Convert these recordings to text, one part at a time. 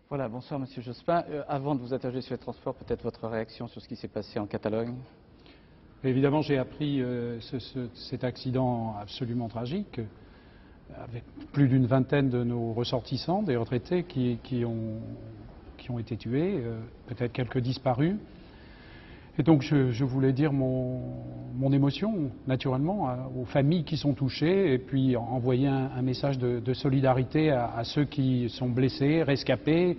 Voilà, bonsoir Monsieur Jospin. Avant de vous interroger sur les transports, peut-être votre réaction sur ce qui s'est passé en Catalogne. Évidemment, j'ai appris cet accident absolument tragique, avec plus d'une vingtaine de nos ressortissants, des retraités qui ont été tués, peut-être quelques disparus. Et donc je voulais dire mon émotion, naturellement, aux familles qui sont touchées, et puis envoyer un message de solidarité à ceux qui sont blessés, rescapés.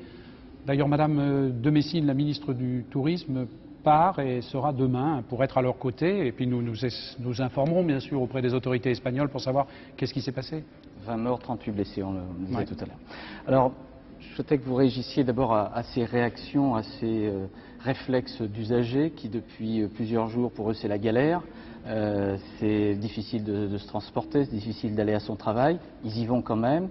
D'ailleurs, Madame de Messine, la ministre du Tourisme, part et sera demain pour être à leur côté. Et puis nous informerons bien sûr auprès des autorités espagnoles pour savoir qu'est-ce qui s'est passé. 20 morts, 38 blessés, on le disait tout à l'heure. Alors, je souhaitais que vous réagissiez d'abord à ces réactions, à ces réflexes d'usagers qui, depuis plusieurs jours, pour eux, c'est la galère. C'est difficile de se transporter, c'est difficile d'aller à son travail. Ils y vont quand même.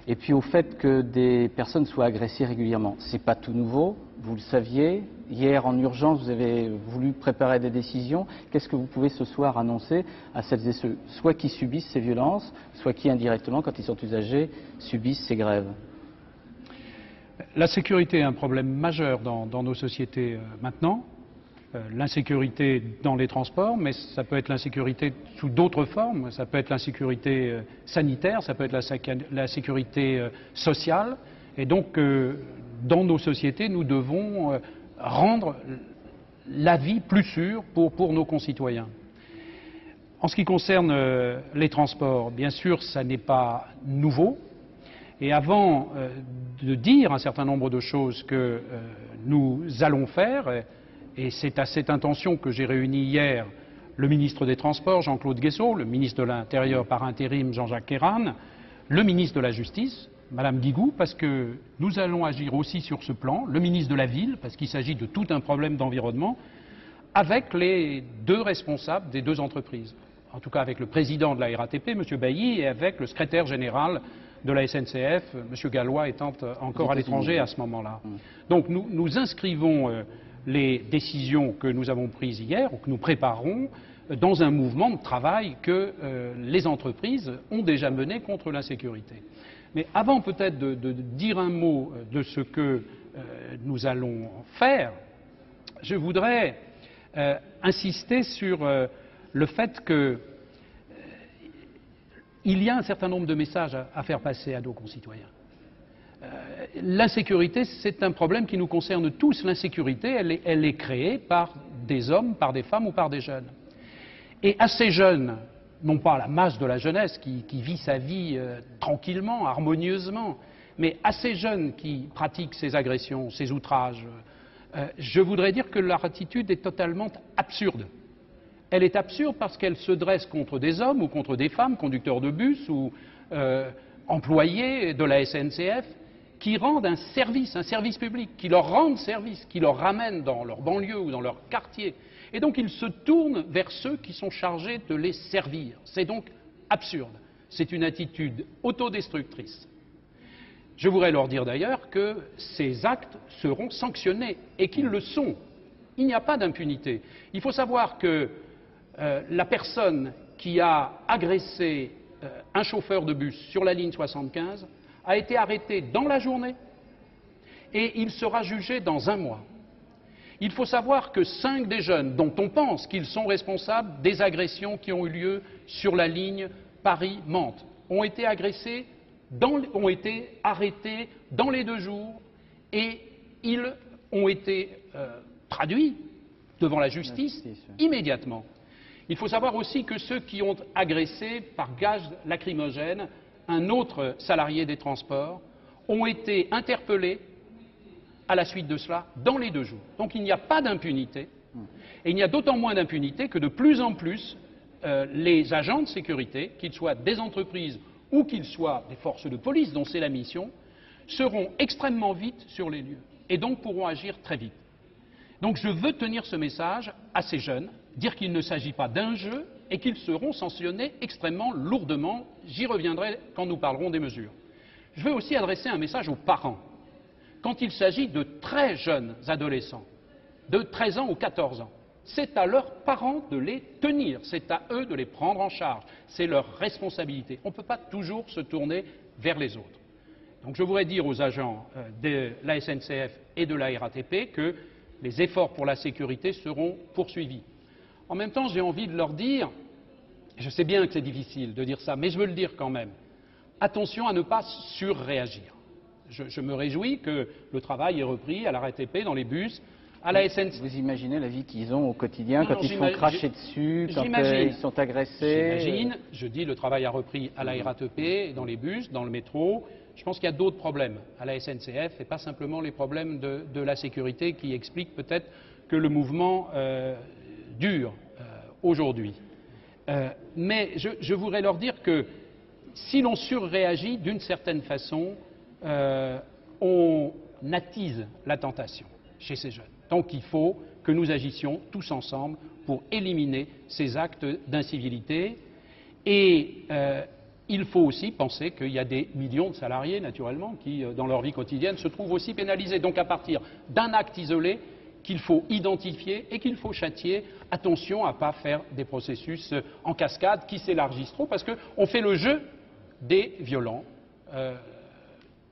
Et puis au fait que des personnes soient agressées régulièrement. C'est pas tout nouveau, vous le saviez. Hier, en urgence, vous avez voulu préparer des décisions. Qu'est-ce que vous pouvez ce soir annoncer à celles et ceux, soit qui subissent ces violences, soit qui indirectement, quand ils sont usagers, subissent ces grèves? La sécurité est un problème majeur dans nos sociétés maintenant. L'insécurité dans les transports, mais ça peut être l'insécurité sous d'autres formes. Ça peut être l'insécurité sanitaire, ça peut être la sécurité sociale. Et donc, dans nos sociétés, nous devons rendre la vie plus sûre pour nos concitoyens. En ce qui concerne les transports, bien sûr, ça n'est pas nouveau. Et avant de dire un certain nombre de choses que nous allons faire, et c'est à cette intention que j'ai réuni hier le ministre des Transports, Jean-Claude Guesseau, le ministre de l'Intérieur par intérim, Jean-Jacques Ayrault, le ministre de la Justice, Madame Guigou, parce que nous allons agir aussi sur ce plan, le ministre de la Ville, parce qu'il s'agit de tout un problème d'environnement, avec les deux responsables des deux entreprises. En tout cas avec le président de la RATP, M. Bailly, et avec le secrétaire général de la SNCF, M. Gallois étant encore à l'étranger à ce moment-là. Donc nous inscrivons les décisions que nous avons prises hier, ou que nous préparons, dans un mouvement de travail que les entreprises ont déjà mené contre l'insécurité. Mais avant peut-être de dire un mot de ce que nous allons faire, je voudrais insister sur le fait que il y a un certain nombre de messages à faire passer à nos concitoyens. L'insécurité, c'est un problème qui nous concerne tous. L'insécurité, elle est créée par des hommes, par des femmes ou par des jeunes. Et à ces jeunes, non pas la masse de la jeunesse qui vit sa vie tranquillement, harmonieusement, mais à ces jeunes qui pratiquent ces agressions, ces outrages, je voudrais dire que leur attitude est totalement absurde. Elle est absurde parce qu'elle se dresse contre des hommes ou contre des femmes, conducteurs de bus ou employés de la SNCF, qui rendent un service public, qui leur rendent service, qui leur ramènent dans leur banlieue ou dans leur quartier. Et donc ils se tournent vers ceux qui sont chargés de les servir. C'est donc absurde. C'est une attitude autodestructrice. Je voudrais leur dire d'ailleurs que ces actes seront sanctionnés et qu'ils le sont. Il n'y a pas d'impunité. Il faut savoir que la personne qui a agressé un chauffeur de bus sur la ligne 75 a été arrêté dans la journée et il sera jugé dans un mois. Il faut savoir que 5 des jeunes dont on pense qu'ils sont responsables des agressions qui ont eu lieu sur la ligne Paris-Mantes ont été arrêtés dans les 2 jours et ils ont été traduits devant la justice immédiatement. Il faut savoir aussi que ceux qui ont agressé par gaz lacrymogène un autre salarié des transports ont été interpellés à la suite de cela dans les 2 jours. Donc il n'y a pas d'impunité, et il n'y a d'autant moins d'impunité que de plus en plus les agents de sécurité, qu'ils soient des entreprises ou qu'ils soient des forces de police dont c'est la mission, seront extrêmement vite sur les lieux et donc pourront agir très vite. Donc je veux tenir ce message à ces jeunes, dire qu'il ne s'agit pas d'un jeu et qu'ils seront sanctionnés extrêmement lourdement. J'y reviendrai quand nous parlerons des mesures. Je veux aussi adresser un message aux parents. Quand il s'agit de très jeunes adolescents, de 13 ans ou 14 ans, c'est à leurs parents de les tenir, c'est à eux de les prendre en charge, c'est leur responsabilité. On ne peut pas toujours se tourner vers les autres. Donc je voudrais dire aux agents de la SNCF et de la RATP que les efforts pour la sécurité seront poursuivis. En même temps, j'ai envie de leur dire, je sais bien que c'est difficile de dire ça, mais je veux le dire quand même, attention à ne pas surréagir. Je me réjouis que le travail ait repris à la RATP, dans les bus, à la SNCF. Vous imaginez la vie qu'ils ont au quotidien quand ils sont crachés dessus, quand ils sont agressés? J'imagine, je dis le travail a repris à la RATP, dans les bus, dans le métro. Je pense qu'il y a d'autres problèmes à la SNCF et pas simplement les problèmes de la sécurité qui expliquent peut-être que le mouvement dure aujourd'hui. Mais je voudrais leur dire que si l'on surréagit d'une certaine façon, on attise la tentation chez ces jeunes. Donc il faut que nous agissions tous ensemble pour éliminer ces actes d'incivilité. Et il faut aussi penser qu'il y a des millions de salariés, naturellement, qui, dans leur vie quotidienne, se trouvent aussi pénalisés. Donc à partir d'un acte isolé, qu'il faut identifier et qu'il faut châtier, attention à ne pas faire des processus en cascade qui s'élargissent trop, parce qu'on fait le jeu des violents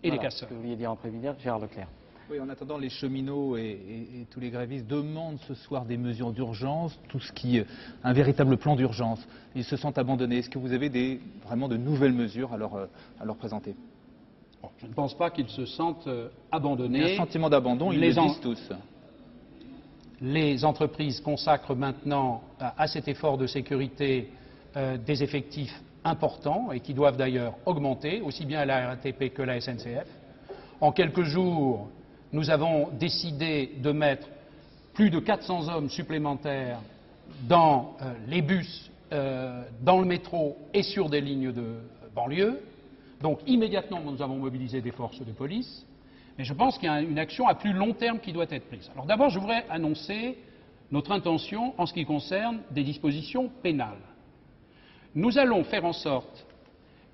et des casseurs. Ce que vous vouliez dire en prévision, Gérard Leclerc. Oui, en attendant, les cheminots et tous les grévistes demandent ce soir des mesures d'urgence, un véritable plan d'urgence. Ils se sentent abandonnés. Est-ce que vous avez vraiment de nouvelles mesures à leur présenter? Je ne pense pas qu'ils se sentent abandonnés. Il y a un sentiment d'abandon, ils le disent tous. Les entreprises consacrent maintenant à cet effort de sécurité des effectifs importants et qui doivent d'ailleurs augmenter, aussi bien à la RATP que la SNCF. En quelques jours, nous avons décidé de mettre plus de 400 hommes supplémentaires dans les bus, dans le métro et sur des lignes de banlieue. Donc immédiatement, nous avons mobilisé des forces de police. Mais je pense qu'il y a une action à plus long terme qui doit être prise. Alors d'abord, je voudrais annoncer notre intention en ce qui concerne des dispositions pénales. Nous allons faire en sorte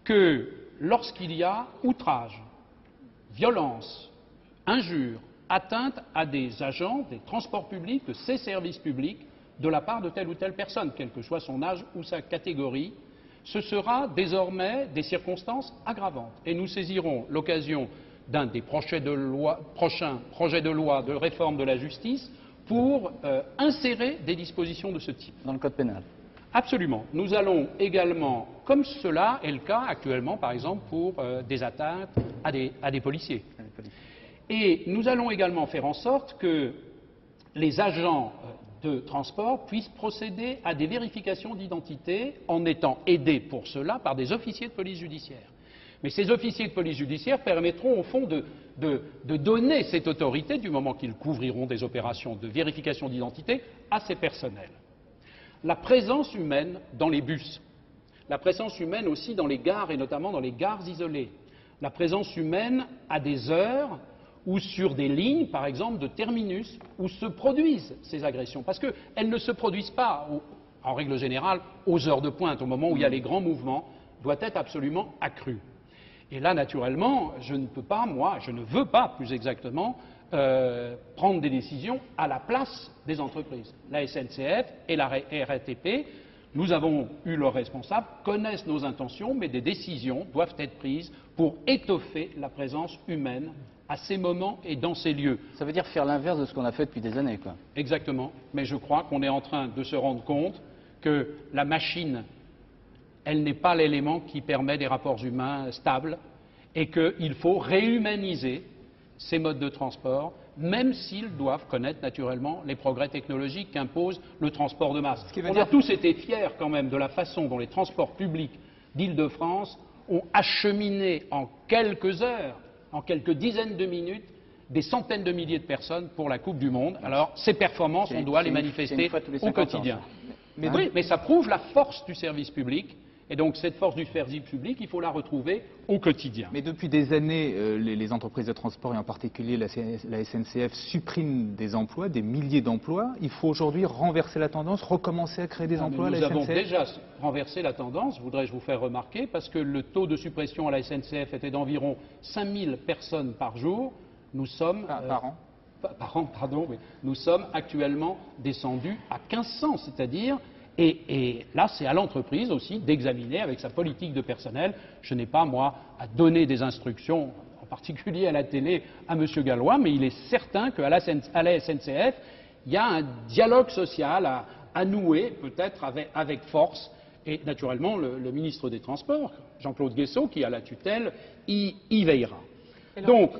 que lorsqu'il y a outrage, violence, injure, atteinte à des agents des transports publics, de ces services publics, de la part de telle ou telle personne, quel que soit son âge ou sa catégorie, ce sera désormais des circonstances aggravantes. Et nous saisirons l'occasion d'un des prochains projets de loi de réforme de la justice pour insérer des dispositions de ce type. Dans le code pénal? Absolument. Nous allons également, comme cela est le cas actuellement, par exemple, pour des atteintes à des policiers. Et nous allons également faire en sorte que les agents de transport puissent procéder à des vérifications d'identité en étant aidés pour cela par des officiers de police judiciaire. Mais ces officiers de police judiciaire permettront au fond de donner cette autorité, du moment qu'ils couvriront des opérations de vérification d'identité, à ces personnels. La présence humaine dans les bus, la présence humaine aussi dans les gares et notamment dans les gares isolées, la présence humaine à des heures ou sur des lignes, par exemple, de terminus, où se produisent ces agressions. Parce qu'elles ne se produisent pas, en règle générale, aux heures de pointe, au moment où il y a les grands mouvements, doit être absolument accrue. Et là, naturellement, je ne peux pas, moi, je ne veux pas, plus exactement, prendre des décisions à la place des entreprises. La SNCF et la RATP, nous avons eu leurs responsables, connaissent nos intentions, mais des décisions doivent être prises pour étoffer la présence humaine à ces moments et dans ces lieux. Ça veut dire faire l'inverse de ce qu'on a fait depuis des années, quoi. Exactement. Mais je crois qu'on est en train de se rendre compte que la machine, elle n'est pas l'élément qui permet des rapports humains stables et qu'il faut réhumaniser ces modes de transport, même s'ils doivent connaître naturellement les progrès technologiques qu'impose le transport de masse. On a tous été fiers quand même de la façon dont les transports publics d'Île-de-France ont acheminé en quelques heures, en quelques dizaines de minutes, des centaines de milliers de personnes pour la Coupe du Monde. Alors, ces performances, on doit les manifester au quotidien. Mais ça prouve la force du service public. Et donc, cette force du service public, il faut la retrouver au quotidien. Mais depuis des années, les entreprises de transport, et en particulier la SNCF, suppriment des emplois, des milliers d'emplois. Il faut aujourd'hui renverser la tendance, recommencer à créer des emplois à la SNCF. Nous avons déjà renversé la tendance, voudrais-je vous faire remarquer, parce que le taux de suppression à la SNCF était d'environ 5000 personnes par jour. Nous sommes... par an. Par an, pardon, oui. Nous sommes actuellement descendus à 1500, c'est-à-dire... Et là, c'est à l'entreprise aussi d'examiner avec sa politique de personnel. Je n'ai pas, moi, à donner des instructions, en particulier à la télé à M. Gallois, mais il est certain qu'à la SNCF, il y a un dialogue social à nouer, peut-être avec force, et naturellement le ministre des Transports, Jean-Claude Guessot, qui a la tutelle, y veillera. Donc,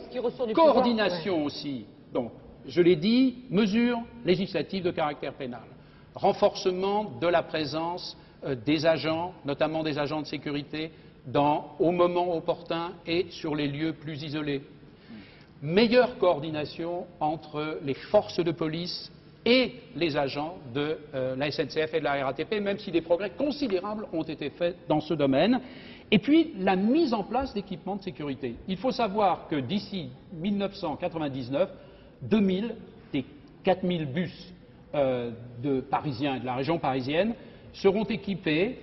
coordination aussi. Donc, je l'ai dit, mesures législatives de caractère pénal, renforcement de la présence des agents, notamment des agents de sécurité, au moment opportun et sur les lieux plus isolés. Meilleure coordination entre les forces de police et les agents de la SNCF et de la RATP, même si des progrès considérables ont été faits dans ce domaine. Et puis, la mise en place d'équipements de sécurité. Il faut savoir que d'ici 1999, 2000 des 4000 bus de Parisiens et de la région parisienne seront équipés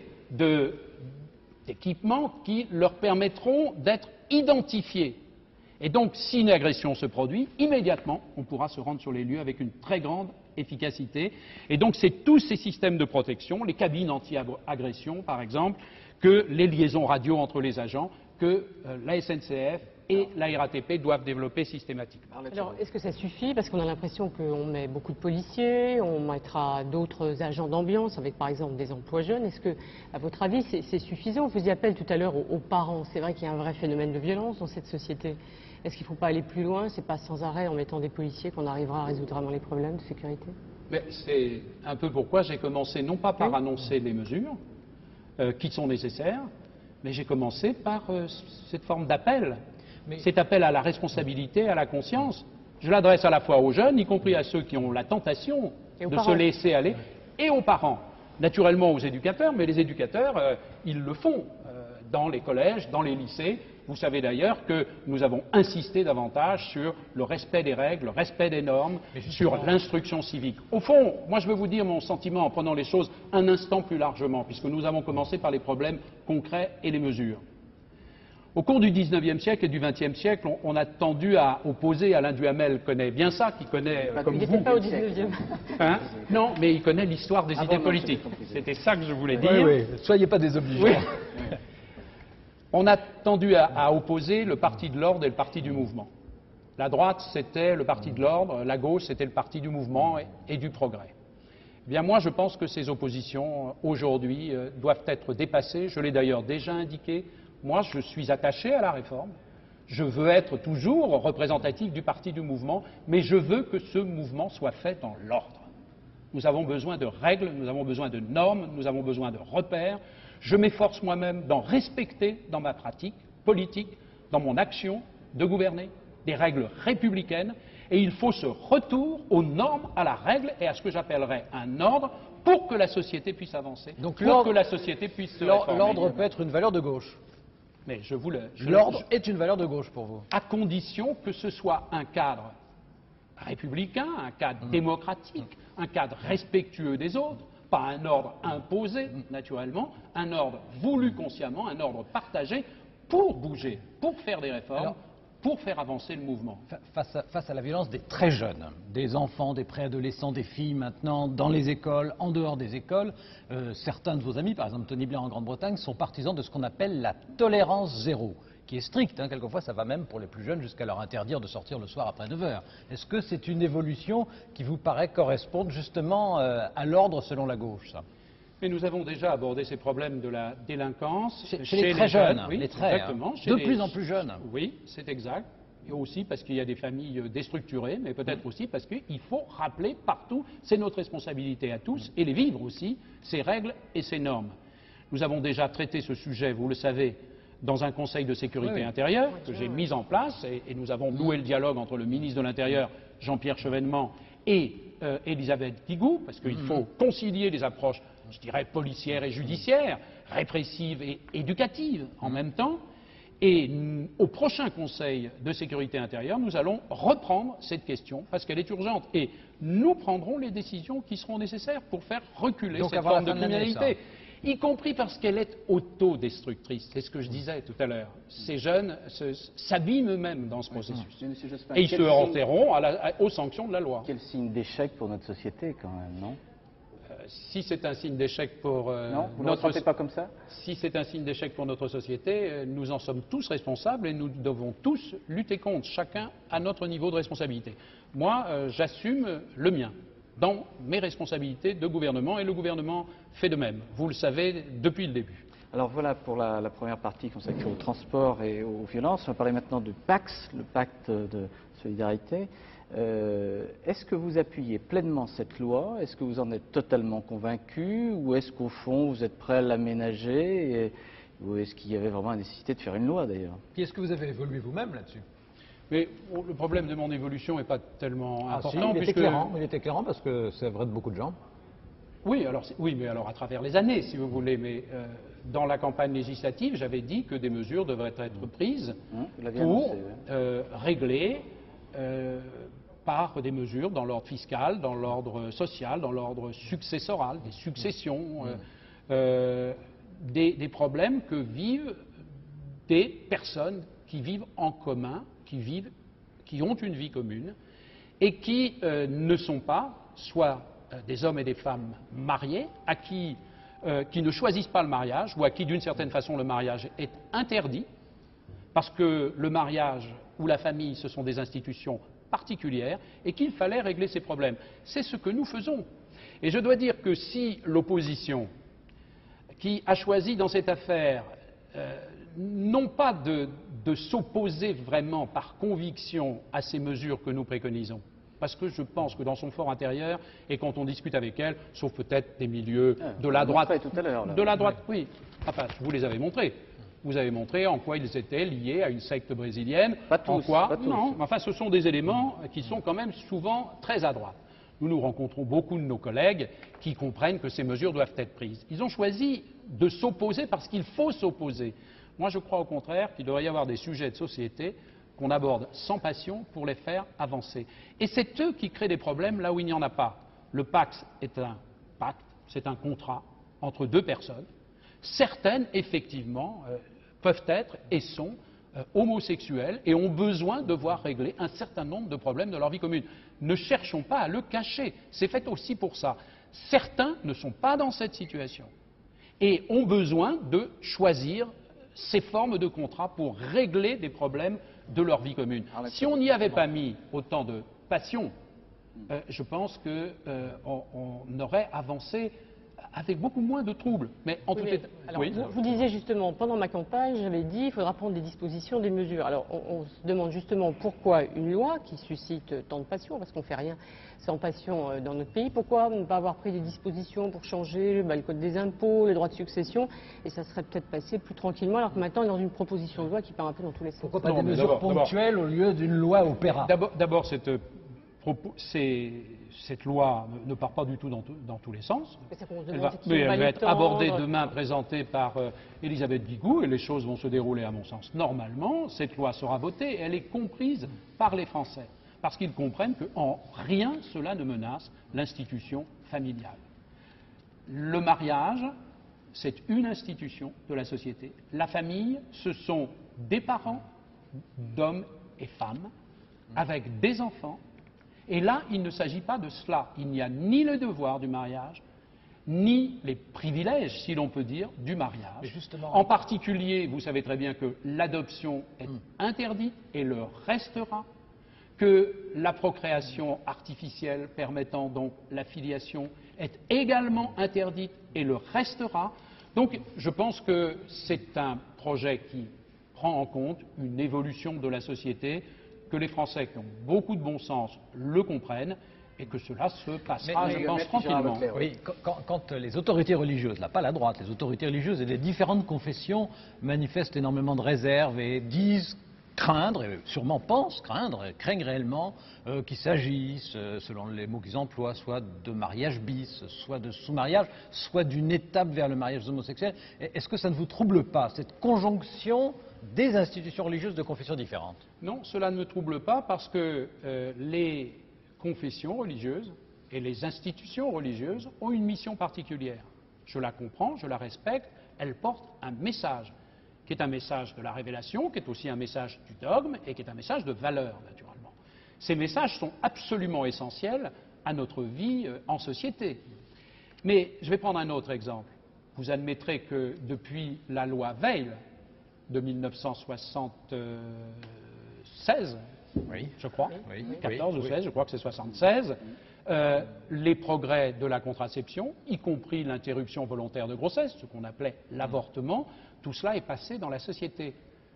d'équipements qui leur permettront d'être identifiés. Et donc, si une agression se produit, immédiatement, on pourra se rendre sur les lieux avec une très grande efficacité. Et donc, c'est tous ces systèmes de protection, les cabines anti-agression, par exemple, que les liaisons radio entre les agents, que la SNCF et la RATP doivent développer systématiquement. Alors, est-ce que ça suffit? Parce qu'on a l'impression qu'on met beaucoup de policiers, on mettra d'autres agents d'ambiance, avec par exemple des emplois jeunes. Est-ce que, à votre avis, c'est suffisant? Vous faisiez appel tout à l'heure aux parents. C'est vrai qu'il y a un vrai phénomène de violence dans cette société. Est-ce qu'il ne faut pas aller plus loin? C'est pas sans arrêt en mettant des policiers qu'on arrivera à résoudre vraiment les problèmes de sécurité? Mais c'est un peu pourquoi j'ai commencé, non pas par annoncer les mesures qui sont nécessaires, mais j'ai commencé par cette forme d'appel. Cet appel à la responsabilité, à la conscience. Je l'adresse à la fois aux jeunes, y compris à ceux qui ont la tentation de se laisser aller, et aux parents. Naturellement aux éducateurs, mais les éducateurs, ils le font dans les collèges, dans les lycées. Vous savez d'ailleurs que nous avons insisté davantage sur le respect des règles, le respect des normes, sur l'instruction civique. Au fond, moi je veux vous dire mon sentiment en prenant les choses un instant plus largement, puisque nous avons commencé par les problèmes concrets et les mesures. Au cours du XIXe siècle et du XXe siècle, on a tendu à opposer, Alain Duhamel connaît bien ça, qui connaît comme vous. Il n'était pas au XIXe. Hein? Non, mais il connaît l'histoire des idées politiques. C'était ça que je voulais dire. Oui, oui. Soyez pas désobligeants. Oui. On a tendu à opposer le parti de l'ordre et le parti du mouvement. La droite, c'était le parti de l'ordre, la gauche, c'était le parti du mouvement et du progrès. Eh bien, moi, je pense que ces oppositions, aujourd'hui, doivent être dépassées. Je l'ai d'ailleurs déjà indiqué. Moi, je suis attaché à la réforme. Je veux être toujours représentatif du parti du mouvement, mais je veux que ce mouvement soit fait dans l'ordre. Nous avons besoin de règles, nous avons besoin de normes, nous avons besoin de repères. Je m'efforce moi-même d'en respecter dans ma pratique politique, dans mon action de gouverner, des règles républicaines. Et il faut ce retour aux normes, à la règle et à ce que j'appellerais un ordre pour que la société puisse avancer, donc pour que la société puisse se réformer. L'ordre peut être une valeur de gauche. Mais l'ordre est une valeur de gauche pour vous. À condition que ce soit un cadre républicain, un cadre démocratique, un cadre respectueux des autres, pas un ordre imposé, naturellement, un ordre voulu consciemment, un ordre partagé pour bouger, pour faire des réformes, pour faire avancer le mouvement. Face à la violence des très jeunes, des enfants, des préadolescents, des filles maintenant, dans les écoles, en dehors des écoles, certains de vos amis, par exemple Tony Blair en Grande-Bretagne, sont partisans de ce qu'on appelle la tolérance zéro, qui est stricte. Hein. Quelquefois, ça va même pour les plus jeunes jusqu'à leur interdire de sortir le soir après 9 heures. Est-ce que c'est une évolution qui vous paraît correspondre justement à l'ordre selon la gauche, ça? Mais nous avons déjà abordé ces problèmes de la délinquance chez les très jeunes, oui, les très, exactement, de plus en plus jeunes. Oui, c'est exact. Et aussi parce qu'il y a des familles déstructurées, mais peut-être aussi parce qu'il faut rappeler partout, c'est notre responsabilité à tous, et les vivre aussi, ces règles et ces normes. Nous avons déjà traité ce sujet, vous le savez, dans un conseil de sécurité intérieure que j'ai mis en place, et nous avons noué le dialogue entre le ministre de l'Intérieur, Jean-Pierre Chevènement, et Elisabeth Guigou, parce qu'il faut concilier les approches, je dirais, policières et judiciaires, répressives et éducatives en même temps. Et au prochain Conseil de sécurité intérieure, nous allons reprendre cette question parce qu'elle est urgente. Et nous prendrons les décisions qui seront nécessaires pour faire reculer cette forme de criminalité, y compris parce qu'elle est autodestructrice. C'est ce que je disais tout à l'heure. Ces jeunes s'abîment eux-mêmes dans ce processus. Et ils se heurteront aux sanctions de la loi. Quel signe d'échec pour notre société quand même, non? Si c'est un signe d'échec pour Non, vous ne le ressentez pas comme ça? si c'est un signe d'échec pour notre société, nous en sommes tous responsables et nous devons tous lutter contre, chacun à notre niveau de responsabilité. Moi, j'assume le mien dans mes responsabilités de gouvernement et le gouvernement fait de même. Vous le savez depuis le début. Alors voilà pour la première partie consacrée au transport et aux violences. On va parler maintenant du PAX, le pacte de solidarité. Est-ce que vous appuyez pleinement cette loi? Est-ce que vous en êtes totalement convaincu? Ou est-ce qu'au fond vous êtes prêt à l'aménager? Ou est-ce qu'il y avait vraiment la nécessité de faire une loi d'ailleurs? Puis est-ce que vous avez évolué vous-même là-dessus? Mais le problème de mon évolution n'est pas tellement important. Si, il était puisque... éclairant, il était éclairant parce que c'est vrai de beaucoup de gens. Oui, mais alors à travers les années, si vous voulez. Mais dans la campagne législative, j'avais dit que des mesures devraient être prises Vous l'aviez pour annoncé, ouais. régler par des mesures dans l'ordre fiscal, dans l'ordre social, dans l'ordre successoral, des successions, des problèmes que vivent des personnes qui vivent en commun, qui ont une vie commune et qui ne sont pas soit des hommes et des femmes mariés, qui ne choisissent pas le mariage ou à qui d'une certaine façon le mariage est interdit, parce que le mariage ou la famille ce sont des institutions particulières et qu'il fallait régler ces problèmes. C'est ce que nous faisons. Et je dois dire que si l'opposition, qui a choisi dans cette affaire non pas de s'opposer vraiment par conviction à ces mesures que nous préconisons, parce que je pense que dans son fort intérieur, et quand on discute avec elle, sauf peut-être des milieux de la droite, tout à l'heure, là. de la droite, oui, enfin, vous les avez montrés. Vous avez montré en quoi ils étaient liés à une secte brésilienne. Pas tous, en quoi, pas tous. non, enfin, ce sont des éléments qui sont quand même souvent très à droite. Nous rencontrons beaucoup de nos collègues qui comprennent que ces mesures doivent être prises. Ils ont choisi de s'opposer parce qu'il faut s'opposer. Moi, je crois au contraire qu'il devrait y avoir des sujets de société qu'on aborde sans passion pour les faire avancer. Et c'est eux qui créent des problèmes là où il n'y en a pas. Le PAX est un pacte, c'est un contrat entre deux personnes. Certaines, effectivement, peuvent être et sont homosexuels et ont besoin de voir régler un certain nombre de problèmes de leur vie commune. Ne cherchons pas à le cacher, c'est fait aussi pour ça. Certains ne sont pas dans cette situation et ont besoin de choisir ces formes de contrat pour régler des problèmes de leur vie commune. Si on n'y avait pas mis autant de passion, je pense qu'on aurait avancé avec beaucoup moins de troubles. Mais en tout état... Alors, vous disiez justement, pendant ma campagne, j'avais dit qu'il faudra prendre des dispositions, des mesures. Alors, on se demande justement pourquoi une loi qui suscite tant de passion, parce qu'on ne fait rien sans passion dans notre pays, pourquoi ne pas avoir pris des dispositions pour changer le code des impôts, le droit de succession, et ça serait peut-être passé plus tranquillement, alors que maintenant on est dans une proposition de loi qui part un peu dans tous les sens. Pourquoi pas des mesures ponctuelles au lieu d'une loi opéra? D'abord, cette loi ne part pas du tout dans tous les sens. Mais elle va être abordée demain, présentée par Elisabeth Guigou, et les choses vont se dérouler, à mon sens, normalement. Cette loi sera votée et elle est comprise par les Français, parce qu'ils comprennent qu'en rien cela ne menace l'institution familiale. Le mariage, c'est une institution de la société. La famille, ce sont des parents d'hommes et femmes, avec des enfants. Et là, il ne s'agit pas de cela. Il n'y a ni le devoir du mariage, ni les privilèges, si l'on peut dire, du mariage. En particulier, vous savez très bien que l'adoption est interdite et le restera, que la procréation artificielle permettant donc la filiation est également interdite et le restera. Donc, je pense que c'est un projet qui prend en compte une évolution de la société, que les Français qui ont beaucoup de bon sens le comprennent et que cela se passera, je pense, tranquillement. Oui, quand les autorités religieuses, là pas la droite, les autorités religieuses et les différentes confessions manifestent énormément de réserves et disent craindre, et sûrement pensent craindre, craignent réellement qu'il s'agisse, selon les mots qu'ils emploient, soit de mariage bis, soit de sous-mariage, soit d'une étape vers le mariage homosexuel. Est-ce que ça ne vous trouble pas, cette conjonction des institutions religieuses de confessions différentes? Non, cela ne me trouble pas parce que les confessions religieuses et les institutions religieuses ont une mission particulière. Je la comprends, je la respecte, elles portent un message, qui est un message de la révélation, qui est aussi un message du dogme et qui est un message de valeur, naturellement. Ces messages sont absolument essentiels à notre vie en société. Mais je vais prendre un autre exemple. Vous admettrez que depuis la loi Veil de 1976, je crois, 14 ou 16, je crois que c'est 76, les progrès de la contraception, y compris l'interruption volontaire de grossesse, ce qu'on appelait l'avortement, tout cela est passé dans la société.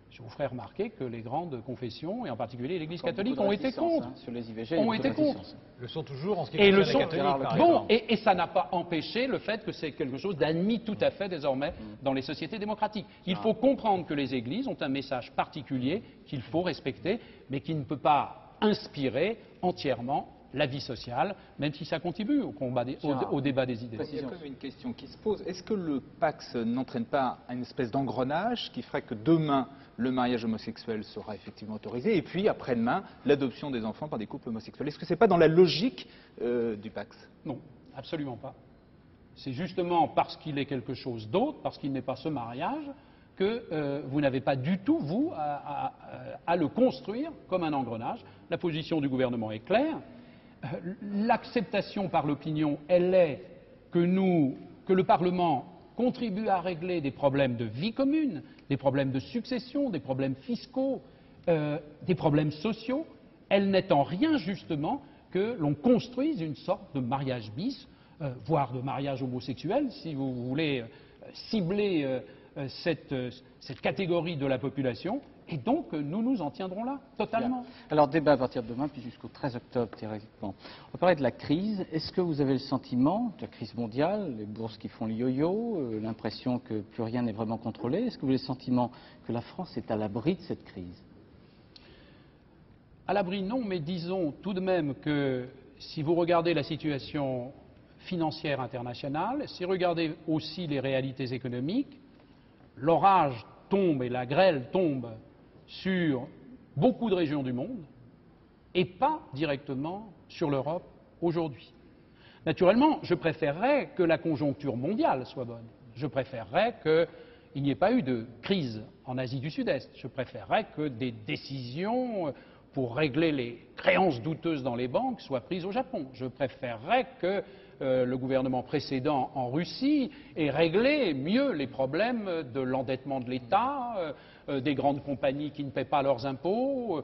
Je vous ferai remarquer que les grandes confessions, et en particulier l'Église catholique, ont été contre. Sur les IVG, ont été contre. Le sont toujours en ce qui Et concerne les catholiques, par exemple. et ça n'a pas empêché le fait que c'est quelque chose d'admis tout à fait désormais dans les sociétés démocratiques. Il faut comprendre que les églises ont un message particulier qu'il faut respecter, mais qui ne peut pas inspirer entièrement la vie sociale, même si ça contribue au combat au débat des idées. Il y a quand même une question qui se pose. Est-ce que le Pax n'entraîne pas une espèce d'engrenage qui ferait que demain, le mariage homosexuel sera effectivement autorisé et puis après-demain, l'adoption des enfants par des couples homosexuels? Est-ce que ce n'est pas dans la logique du Pax? Non, absolument pas. C'est justement parce qu'il est quelque chose d'autre, parce qu'il n'est pas ce mariage, que vous n'avez pas du tout, vous, à le construire comme un engrenage. La position du gouvernement est claire. L'acceptation par l'opinion, elle est que le Parlement contribue à régler des problèmes de vie commune, des problèmes de succession, des problèmes fiscaux, des problèmes sociaux. Elle n'est en rien, justement, que l'on construise une sorte de mariage bis, voire de mariage homosexuel, si vous voulez cibler cette catégorie de la population. Et donc, nous nous en tiendrons là, totalement. Bien. Alors, débat à partir de demain, puis jusqu'au 13 octobre, théoriquement. On va parler de la crise. Est-ce que vous avez le sentiment, de la crise mondiale, les bourses qui font le yo-yo, l'impression que plus rien n'est vraiment contrôlé, est-ce que vous avez le sentiment que la France est à l'abri de cette crise? À l'abri, non, mais disons tout de même que si vous regardez la situation financière internationale, si vous regardez aussi les réalités économiques, l'orage tombe et la grêle tombe sur beaucoup de régions du monde et pas directement sur l'Europe aujourd'hui. Naturellement, je préférerais que la conjoncture mondiale soit bonne. Je préférerais qu'il n'y ait pas eu de crise en Asie du Sud-Est. Je préférerais que des décisions pour régler les créances douteuses dans les banques soient prises au Japon. Je préférerais que le gouvernement précédent en Russie ait réglé mieux les problèmes de l'endettement de l'État, des grandes compagnies qui ne paient pas leurs impôts.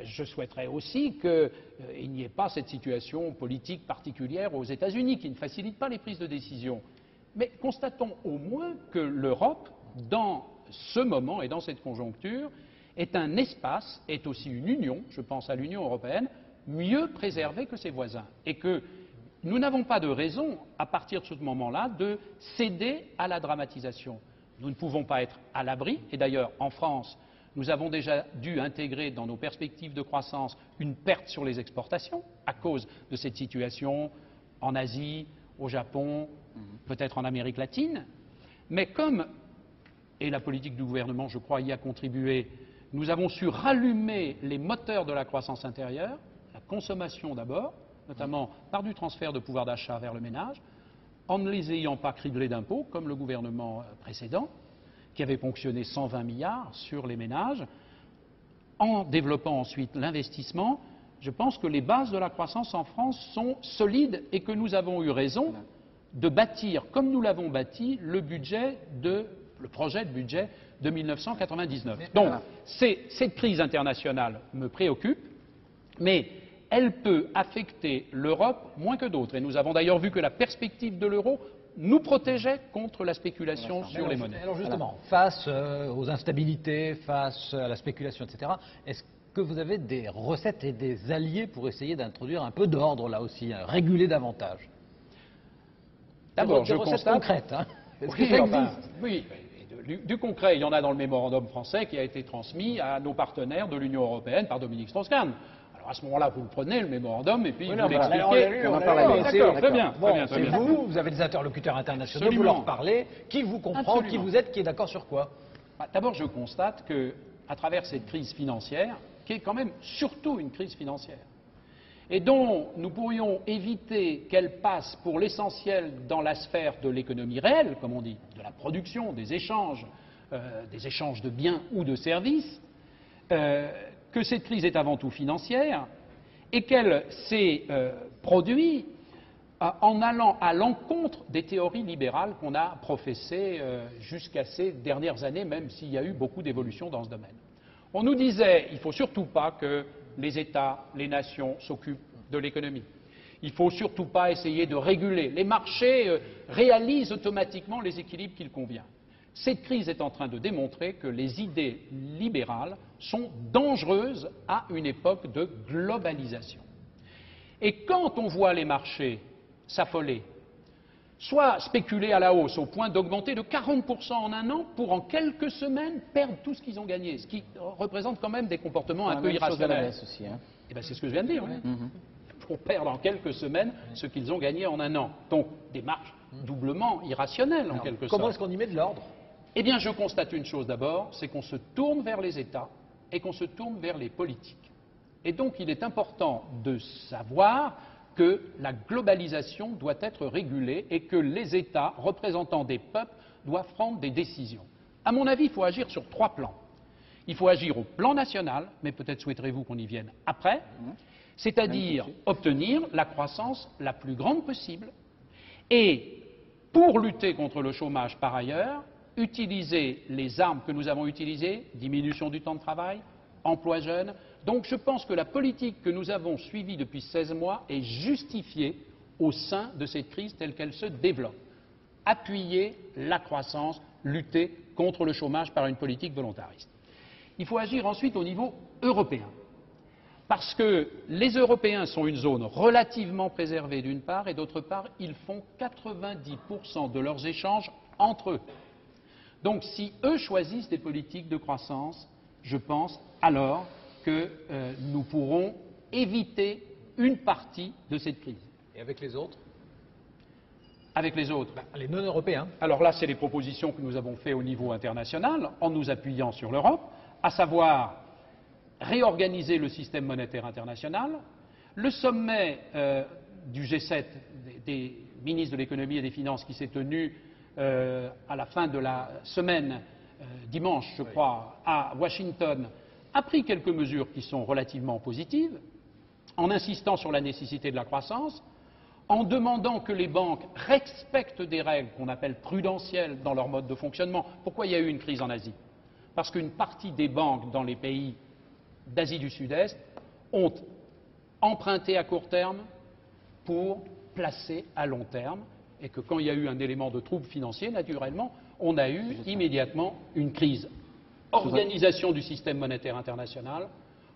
Je souhaiterais aussi qu'il n'y ait pas cette situation politique particulière aux États-Unis qui ne facilite pas les prises de décision. Mais constatons au moins que l'Europe, dans ce moment et dans cette conjoncture, est un espace, est aussi une union, je pense à l'Union européenne, mieux préservée que ses voisins. Et que nous n'avons pas de raison, à partir de ce moment-là, de céder à la dramatisation. Nous ne pouvons pas être à l'abri, et d'ailleurs, en France, nous avons déjà dû intégrer dans nos perspectives de croissance une perte sur les exportations à cause de cette situation en Asie, au Japon, peut-être en Amérique latine. Mais comme, et la politique du gouvernement, je crois, y a contribué, nous avons su rallumer les moteurs de la croissance intérieure, la consommation d'abord, notamment par du transfert de pouvoir d'achat vers le ménage, en ne les ayant pas criblés d'impôts, comme le gouvernement précédent, qui avait ponctionné 120 milliards sur les ménages, en développant ensuite l'investissement. Je pense que les bases de la croissance en France sont solides et que nous avons eu raison de bâtir, comme nous l'avons bâti, le projet de budget de 1999. Donc, cette crise internationale me préoccupe, mais elle peut affecter l'Europe moins que d'autres. Et nous avons d'ailleurs vu que la perspective de l'euro nous protégeait contre la spéculation sur les monnaies. Alors justement, face aux instabilités, face à la spéculation, etc., est-ce que vous avez des recettes et des alliés pour essayer d'introduire un peu d'ordre là aussi, réguler davantage? D'abord, des recettes concrètes, hein? Est-ce que ça existe? Oui. Du concret, il y en a dans le mémorandum français qui a été transmis à nos partenaires de l'Union européenne par Dominique Strauss-Kahn. Alors à ce moment-là, vous le prenez, le mémorandum, et puis vous l'expliquez. On en parle à l'UNC. D'accord, très bien. Bon, c'est vous avez des interlocuteurs internationaux, Absolument. vous leur parlez, qui vous comprend, Absolument. qui vous êtes, qui est d'accord sur quoi? D'abord, je constate qu'à travers cette crise financière, qui est quand même surtout une crise financière, et dont nous pourrions éviter qu'elle passe pour l'essentiel dans la sphère de l'économie réelle, comme on dit, de la production, des échanges de biens ou de services, que cette crise est avant tout financière et qu'elle s'est produite en allant à l'encontre des théories libérales qu'on a professées jusqu'à ces dernières années, même s'il y a eu beaucoup d'évolutions dans ce domaine. On nous disait qu'il ne faut surtout pas que les États, les nations s'occupent de l'économie. Il ne faut surtout pas essayer de réguler. Les marchés réalisent automatiquement les équilibres qu'il convient. Cette crise est en train de démontrer que les idées libérales sont dangereuses à une époque de globalisation. Et quand on voit les marchés s'affoler, soit spéculer à la hausse au point d'augmenter de 40% en un an pour en quelques semaines perdre tout ce qu'ils ont gagné, ce qui représente quand même des comportements un peu irrationnels. Aussi, hein. Eh ben, c'est ce que je viens de dire. Oui. Pour perdre en quelques semaines ce qu'ils ont gagné en un an. Donc des marges doublement irrationnelles en quelque sorte. Comment est-ce qu'on y met de l'ordre? Eh bien, je constate une chose d'abord, c'est qu'on se tourne vers les États et qu'on se tourne vers les politiques. Et donc, il est important de savoir que la globalisation doit être régulée et que les États, représentants des peuples, doivent prendre des décisions. À mon avis, il faut agir sur 3 plans. Il faut agir au plan national, mais peut-être souhaiterez-vous qu'on y vienne après, c'est-à-dire obtenir la croissance la plus grande possible et, pour lutter contre le chômage par ailleurs, utiliser les armes que nous avons utilisées, diminution du temps de travail, emploi jeune. Donc je pense que la politique que nous avons suivie depuis 16 mois est justifiée au sein de cette crise telle qu'elle se développe. Appuyer la croissance, lutter contre le chômage par une politique volontariste. Il faut agir ensuite au niveau européen. Parce que les Européens sont une zone relativement préservée d'une part et d'autre part, ils font 90% de leurs échanges entre eux. Donc si eux choisissent des politiques de croissance, je pense alors que nous pourrons éviter une partie de cette crise. Et avec les autres? Avec les autres? Les non-européens. Alors là, c'est les propositions que nous avons faites au niveau international, en nous appuyant sur l'Europe, à savoir réorganiser le système monétaire international. Le sommet du G7, des ministres de l'économie et des finances, qui s'est tenu à la fin de la semaine, dimanche, je crois, à Washington, a pris quelques mesures qui sont relativement positives, en insistant sur la nécessité de la croissance, en demandant que les banques respectent des règles qu'on appelle prudentielles dans leur mode de fonctionnement. Pourquoi il y a eu une crise en Asie? Parce qu'une partie des banques dans les pays d'Asie du Sud-Est ont emprunté à court terme pour placer à long terme, et que quand il y a eu un élément de trouble financier, naturellement, on a eu immédiatement une crise. Organisation du système monétaire international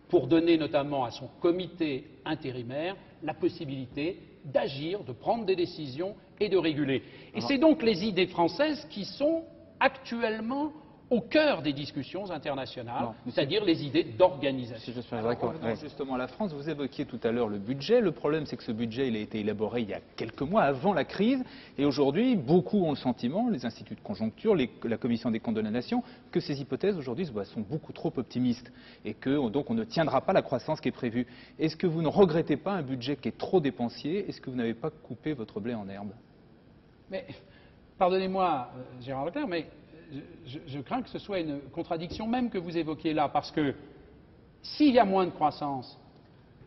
pour donner notamment à son comité intérimaire la possibilité d'agir, de prendre des décisions et de réguler. Et c'est donc les idées françaises qui sont actuellement au cœur des discussions internationales, c'est-à-dire les idées d'organisation. Revenons justement à la France, vous évoquiez tout à l'heure le budget. Le problème, c'est que ce budget il a été élaboré il y a quelques mois avant la crise. Et aujourd'hui, beaucoup ont le sentiment, les instituts de conjoncture, la Commission des comptes de la Nation, que ces hypothèses aujourd'hui sont beaucoup trop optimistes et que donc on ne tiendra pas la croissance qui est prévue. Est-ce que vous ne regrettez pas un budget qui est trop dépensier? Est-ce que vous n'avez pas coupé votre blé en herbe? Mais, pardonnez-moi, Gérard Leclerc, mais je crains que ce soit une contradiction même que vous évoquiez là, parce que s'il y a moins de croissance,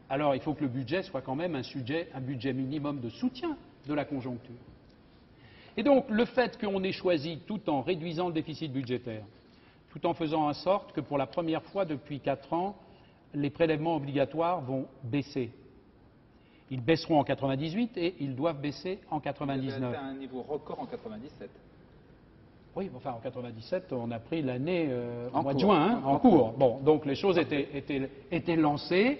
alors il faut que le budget soit quand même un budget minimum de soutien de la conjoncture. Et donc le fait qu'on ait choisi, tout en réduisant le déficit budgétaire, tout en faisant en sorte que pour la première fois depuis 4 ans, les prélèvements obligatoires vont baisser. Ils baisseront en 98 et ils doivent baisser en 99. Vous avez atteint un niveau record en 97. Oui, enfin en 97, on a pris l'année au mois de juin, en cours. Bon, donc les choses étaient lancées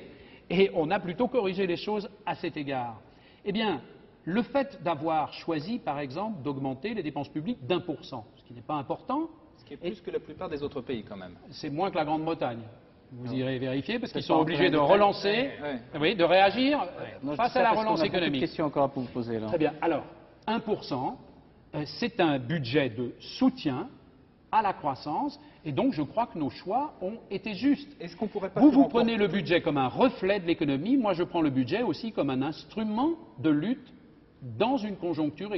et on a plutôt corrigé les choses à cet égard. Eh bien, le fait d'avoir choisi, par exemple, d'augmenter les dépenses publiques d'1%, ce qui n'est pas important. Ce qui est plus que la plupart des autres pays quand même. C'est moins que la Grande-Bretagne. Vous irez vérifier parce qu'ils sont obligés de relancer, oui, de réagir face à la relance économique. J'ai une question encore à vous poser là. Très bien. Alors, 1%. C'est un budget de soutien à la croissance et donc je crois que nos choix ont été justes. Est-ce qu'on pourrait pas vous prenez le budget comme un reflet de l'économie, moi je prends le budget aussi comme un instrument de lutte dans une conjoncture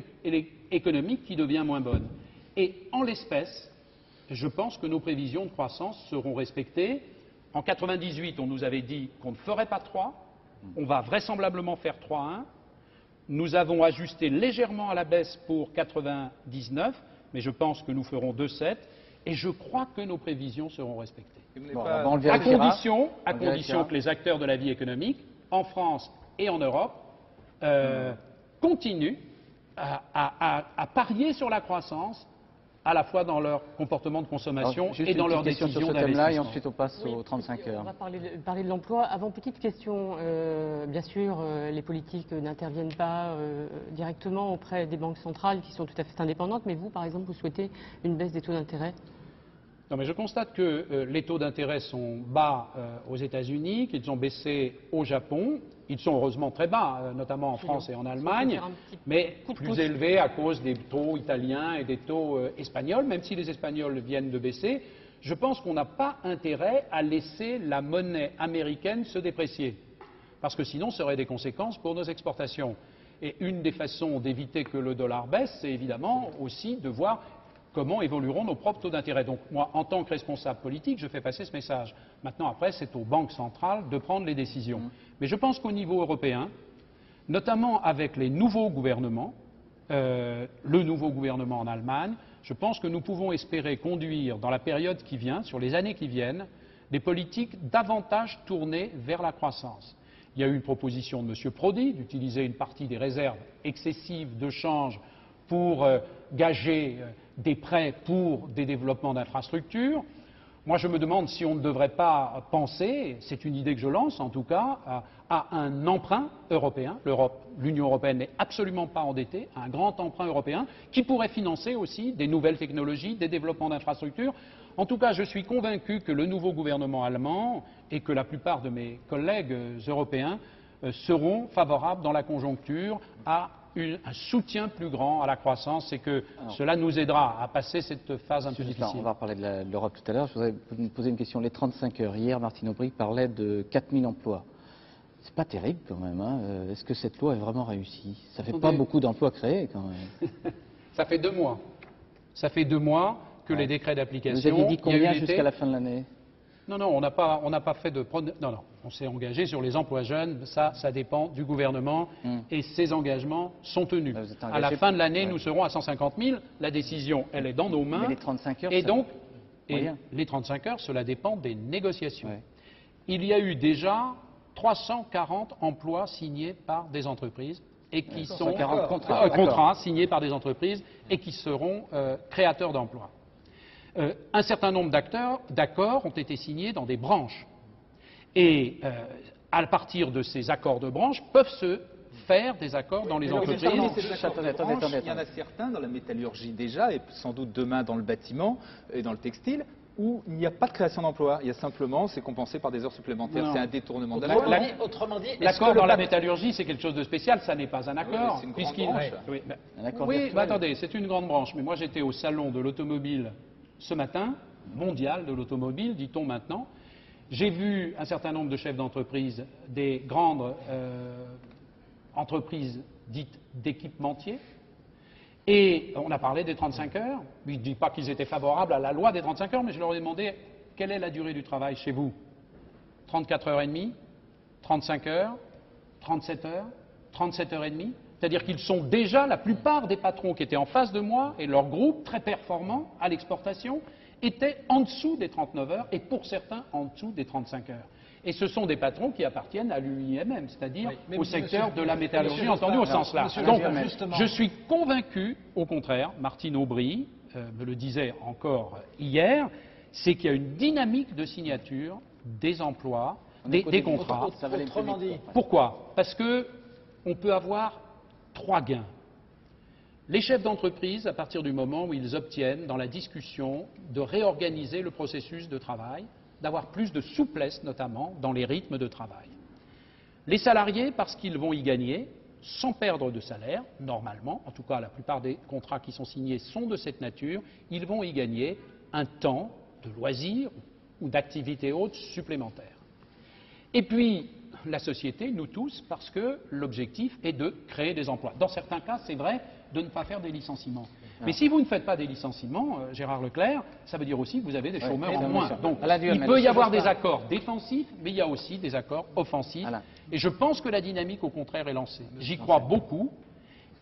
économique qui devient moins bonne. Et en l'espèce, je pense que nos prévisions de croissance seront respectées. En 98, on nous avait dit qu'on ne ferait pas 3, on va vraisemblablement faire 3,1. Nous avons ajusté légèrement à la baisse pour 99, mais je pense que nous ferons 2,7 et je crois que nos prévisions seront respectées. Bon, on le À vérifiera. condition que les acteurs de la vie économique, en France et en Europe, continuent à parier sur la croissance, à la fois dans leur comportement de consommation Alors, juste et dans une leurs petite question décisions sur ce thème-là, et d'investissement. ensuite on passe Oui, aux 35 heures. On va parler de l'emploi. Avant, petite question. Bien sûr, les politiques n'interviennent pas directement auprès des banques centrales qui sont tout à fait indépendantes, mais vous, par exemple, vous souhaitez une baisse des taux d'intérêt? Non, mais je constate que les taux d'intérêt sont bas aux États-Unis, qu'ils ont baissé au Japon. Ils sont heureusement très bas, notamment en France et en Allemagne, mais plus élevés à cause des taux italiens et des taux espagnols, même si les Espagnols viennent de baisser. Je pense qu'on n'a pas intérêt à laisser la monnaie américaine se déprécier, parce que sinon, ça aurait des conséquences pour nos exportations. Et une des façons d'éviter que le dollar baisse, c'est évidemment aussi de voir comment évolueront nos propres taux d'intérêt. Donc moi, en tant que responsable politique, je fais passer ce message. Maintenant, après, c'est aux banques centrales de prendre les décisions. Mais je pense qu'au niveau européen, notamment avec les nouveaux gouvernements, le nouveau gouvernement en Allemagne, je pense que nous pouvons espérer conduire dans la période qui vient, sur les années qui viennent, des politiques davantage tournées vers la croissance. Il y a eu une proposition de M. Prodi d'utiliser une partie des réserves excessives de change pour gager des prêts pour des développements d'infrastructures. Moi, je me demande si on ne devrait pas penser, c'est une idée que je lance en tout cas, à un emprunt européen. L'Union européenne n'est absolument pas endettée, un grand emprunt européen qui pourrait financer aussi des nouvelles technologies, des développements d'infrastructures. En tout cas, je suis convaincu que le nouveau gouvernement allemand et que la plupart de mes collègues européens seront favorables dans la conjoncture à un soutien plus grand à la croissance et que cela nous aidera à passer cette phase un peu difficile. On va reparler de l'Europe tout à l'heure. Je voudrais vous poser une question. Les 35 heures. Hier, Martine Aubry parlait de 4000 emplois. C'est pas terrible quand même. Hein. Est-ce que cette loi est vraiment réussie? Ça fait pas beaucoup d'emplois créés quand même. Ça fait 2 mois. Ça fait 2 mois que les décrets d'application. Vous aviez dit combien jusqu'à jusqu'à la fin de l'année? Non, on n'a pas fait de... Non, on s'est engagé sur les emplois jeunes, ça dépend du gouvernement et ces engagements sont tenus. À la fin de l'année, nous serons à 150 000, la décision, elle est dans nos mains. Mais les 35 heures, et donc, les 35 heures, cela dépend des négociations. Ouais. Il y a eu déjà 340 emplois signés par des entreprises et qui sont... contrats signés par des entreprises et qui seront créateurs d'emplois. Un certain nombre d'accords ont été signés dans des branches. Et à partir de ces accords de branche, peuvent se faire des accords dans les entreprises. Il y en a certains dans la métallurgie déjà, et sans doute demain dans le bâtiment et dans le textile, où il n'y a pas de création d'emploi. Il y a simplement, c'est compensé par des heures supplémentaires. C'est un détournement de la loi. Autrement dit, l'accord dans la métallurgie, c'est quelque chose de spécial. Ça n'est pas un accord. Oui, c'est une grande branche. Oui, attendez, c'est une grande branche. Mais moi, j'étais au salon de l'automobile ce matin, mondial de l'automobile, dit-on maintenant. J'ai vu un certain nombre de chefs d'entreprise, des grandes entreprises dites d'équipementiers, et on a parlé des 35 heures. Je ne dis pas qu'ils étaient favorables à la loi des 35 heures, mais je leur ai demandé quelle est la durée du travail chez vous? 34 heures et demie, 35 heures, 37 heures, 37 heures et demie. C'est-à-dire qu'ils sont déjà, la plupart des patrons qui étaient en face de moi et leur groupe très performant à l'exportation étaient en dessous des 39 heures et pour certains en dessous des 35 heures. Et ce sont des patrons qui appartiennent à l'UIMM, c'est-à-dire au secteur de la métallurgie, entendu au sens large. Donc, je suis convaincu, au contraire, Martine Aubry me le disait encore hier, c'est qu'il y a une dynamique de signature des emplois, des contrats. Autrement dit. Pourquoi? Parce qu'on peut avoir 3 gains. Les chefs d'entreprise, à partir du moment où ils obtiennent, dans la discussion, de réorganiser le processus de travail, d'avoir plus de souplesse, notamment, dans les rythmes de travail. Les salariés, parce qu'ils vont y gagner, sans perdre de salaire, normalement, en tout cas la plupart des contrats qui sont signés sont de cette nature, ils vont y gagner un temps de loisirs ou d'activités hautes supplémentaires. Et puis, la société, nous tous, parce que l'objectif est de créer des emplois. Dans certains cas, c'est vrai de ne pas faire des licenciements. Mais si vous ne faites pas des licenciements, Gérard Leclerc, ça veut dire aussi que vous avez des chômeurs en moins. Donc il peut y avoir des accords défensifs, mais il y a aussi des accords offensifs. Voilà. Et je pense que la dynamique, au contraire, est lancée. J'y crois beaucoup.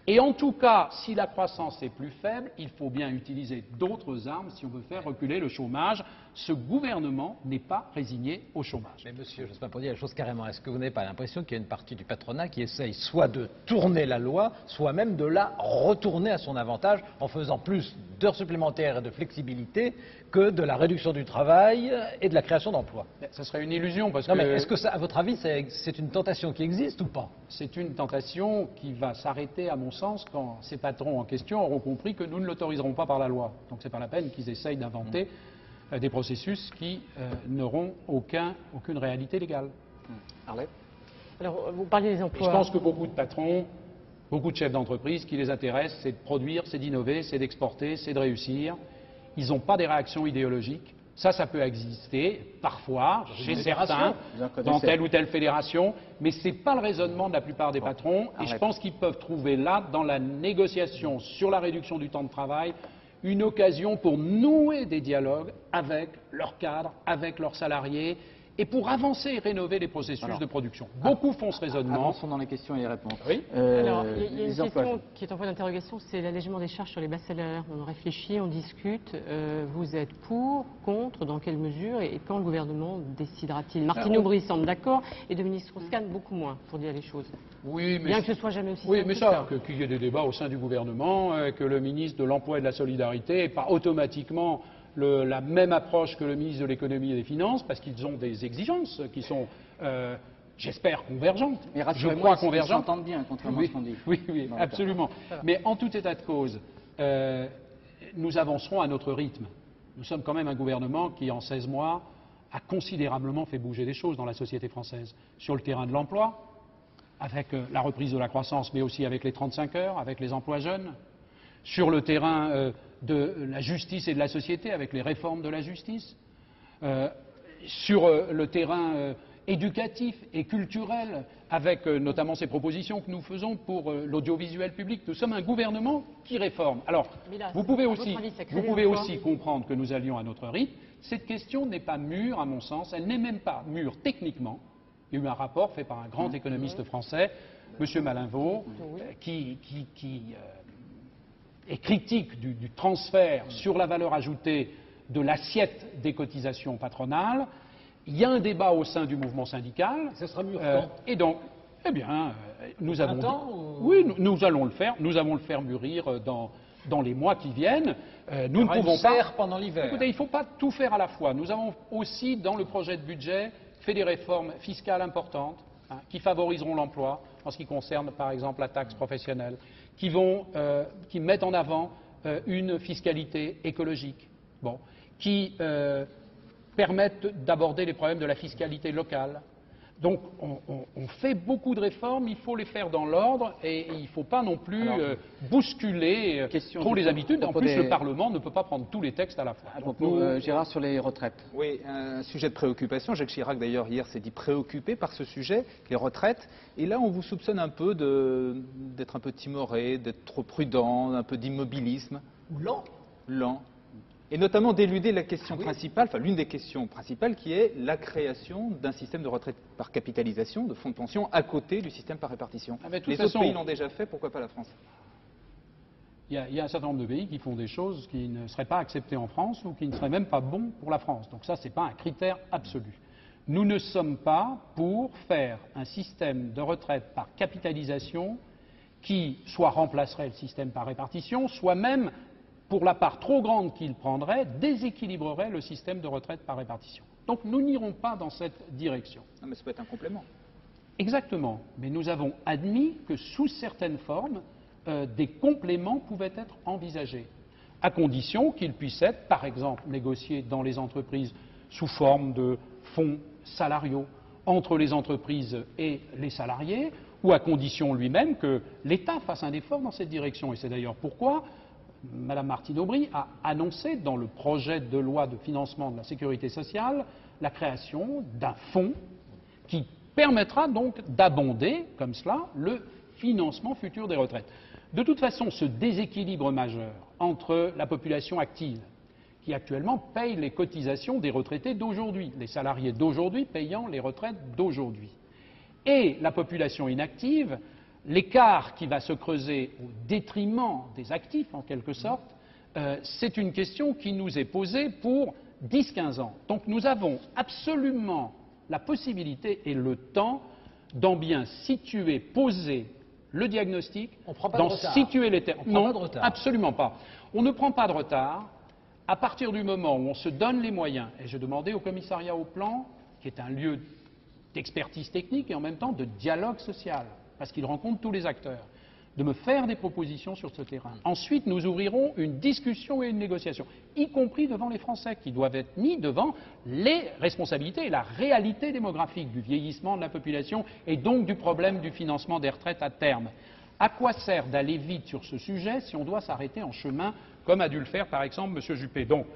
Et en tout cas, si la croissance est plus faible, il faut bien utiliser d'autres armes si on veut faire reculer le chômage. Ce gouvernement n'est pas résigné au chômage. Mais monsieur, je ne sais pas pour dire la chose carrément, est-ce que vous n'avez pas l'impression qu'il y a une partie du patronat qui essaye soit de tourner la loi, soit même de la retourner à son avantage en faisant plus d'heures supplémentaires et de flexibilité que de la réduction du travail et de la création d'emplois? Ce serait une illusion parce Non, que... mais est-ce que ça, à votre avis, c'est une tentation qui existe ou pas? C'est une tentation qui va s'arrêter, à mon sens, quand ces patrons en question auront compris que nous ne l'autoriserons pas par la loi. Donc c'est pas la peine qu'ils essayent d'inventer des processus qui n'auront aucune réalité légale. Arlette ? Alors, vous parlez des Et emplois. je pense que beaucoup de patrons, beaucoup de chefs d'entreprise, ce qui les intéresse, c'est de produire, c'est d'innover, c'est d'exporter, c'est de réussir. Ils n'ont pas des réactions idéologiques. Ça peut exister, parfois, chez certains, dans telle ou telle fédération, mais ce n'est pas le raisonnement de la plupart des patrons. Et je pense qu'ils peuvent trouver là, dans la négociation sur la réduction du temps de travail, une occasion pour nouer des dialogues avec leurs cadres, avec leurs salariés, et pour avancer et rénover les processus de production. Beaucoup font ce raisonnement. Avançons dans les questions et les réponses. Oui. Alors, il y a une les emplois question qui est en point d'interrogation, c'est l'allègement des charges sur les bas salaires. On en réfléchit, on discute. Vous êtes pour, contre, dans quelle mesure et quand le gouvernement décidera-t-il? Martine Aubry semble d'accord et Dominique Strauss-Kahn beaucoup moins, pour dire les choses. Oui, mais Bien que ce soit jamais aussi oui, simple mais que ça, qu'il y ait des débats au sein du gouvernement, que le ministre de l'Emploi et de la Solidarité n'ait pas automatiquement la même approche que le ministre de l'Économie et des Finances, parce qu'ils ont des exigences qui sont, j'espère, convergentes. Mais Je rassurez-moi, crois ils convergentes. s'entendent bien, contrairement à ce qu'on dit. Oui, D'accord. absolument. Mais en tout état de cause, nous avancerons à notre rythme. Nous sommes quand même un gouvernement qui, en 16 mois, a considérablement fait bouger des choses dans la société française. Sur le terrain de l'emploi, avec la reprise de la croissance, mais aussi avec les 35 heures, avec les emplois jeunes. Sur le terrain de la justice et de la société, avec les réformes de la justice. Sur le terrain éducatif et culturel, avec notamment ces propositions que nous faisons pour l'audiovisuel public. Nous sommes un gouvernement qui réforme. Alors, Mais là, vous pouvez à votre aussi, avis, ça crée vous des pouvez emplois aussi comprendre que nous allions à notre rythme. Cette question n'est pas mûre, à mon sens. Elle n'est même pas mûre techniquement. Il y a eu un rapport fait par un grand économiste français, M. Malinvaud, qui est critique du transfert sur la valeur ajoutée de l'assiette des cotisations patronales. Il y a un débat au sein du mouvement syndical. Ça sera mûr quand? Et donc, eh bien, nous avons printemps dit, ou... oui, nous allons le faire. Nous allons le faire mûrir dans les mois qui viennent. Nous ne pouvons pas. Pendant l'hiver. Écoutez, il ne faut pas tout faire à la fois. Nous avons aussi, dans le projet de budget, fait des réformes fiscales importantes qui favoriseront l'emploi, en ce qui concerne, par exemple, la taxe professionnelle, qui mettent en avant une fiscalité écologique, qui permettent d'aborder les problèmes de la fiscalité locale. Donc, on fait beaucoup de réformes, il faut les faire dans l'ordre et il ne faut pas non plus bousculer trop les habitudes. En plus, le Parlement ne peut pas prendre tous les textes à la fois. À propos, Gérard, sur les retraites. Oui, un sujet de préoccupation. Jacques Chirac, d'ailleurs, hier, s'est dit préoccupé par ce sujet, les retraites. Et là, on vous soupçonne un peu d'être un peu timoré, d'être trop prudent, un peu d'immobilisme. Ou lent. Lent. Et notamment d'éluder la question principale, enfin l'une des questions principales, qui est la création d'un système de retraite par capitalisation, de fonds de pension, à côté du système par répartition. Les autres pays l'ont déjà fait, pourquoi pas la France? Il y a un certain nombre de pays qui font des choses qui ne seraient pas acceptées en France ou qui ne seraient même pas bons pour la France. Donc ça, ce n'est pas un critère absolu. Nous ne sommes pas pour faire un système de retraite par capitalisation qui soit remplacerait le système par répartition, soit même, pour la part trop grande qu'il prendrait, déséquilibrerait le système de retraite par répartition. Donc nous n'irons pas dans cette direction. Non, mais ça peut être un complément. Exactement. Mais nous avons admis que sous certaines formes, des compléments pouvaient être envisagés, à condition qu'ils puissent être, par exemple, négociés dans les entreprises sous forme de fonds salariaux entre les entreprises et les salariés, ou à condition lui-même que l'État fasse un effort dans cette direction. Et c'est d'ailleurs pourquoi Mme Martine Aubry a annoncé dans le projet de loi de financement de la sécurité sociale la création d'un fonds qui permettra donc d'abonder, comme cela, le financement futur des retraites. De toute façon, ce déséquilibre majeur entre la population active, qui actuellement paye les cotisations des retraités d'aujourd'hui, les salariés d'aujourd'hui payant les retraites d'aujourd'hui, et la population inactive, l'écart qui va se creuser au détriment des actifs, en quelque sorte, c'est une question qui nous est posée pour 10-15 ans. Donc nous avons absolument la possibilité et le temps d'en bien situer, poser le diagnostic, d'en situer les termes. Non, absolument pas. On ne prend pas de retard à partir du moment où on se donne les moyens, et j'ai demandé au commissariat au plan, qui est un lieu d'expertise technique et en même temps de dialogue social, parce qu'il rencontre tous les acteurs, de me faire des propositions sur ce terrain. Ensuite, nous ouvrirons une discussion et une négociation, y compris devant les Français, qui doivent être mis devant les responsabilités et la réalité démographique du vieillissement de la population et donc du problème du financement des retraites à terme. À quoi sert d'aller vite sur ce sujet si on doit s'arrêter en chemin, comme a dû le faire par exemple M. Juppé? Donc,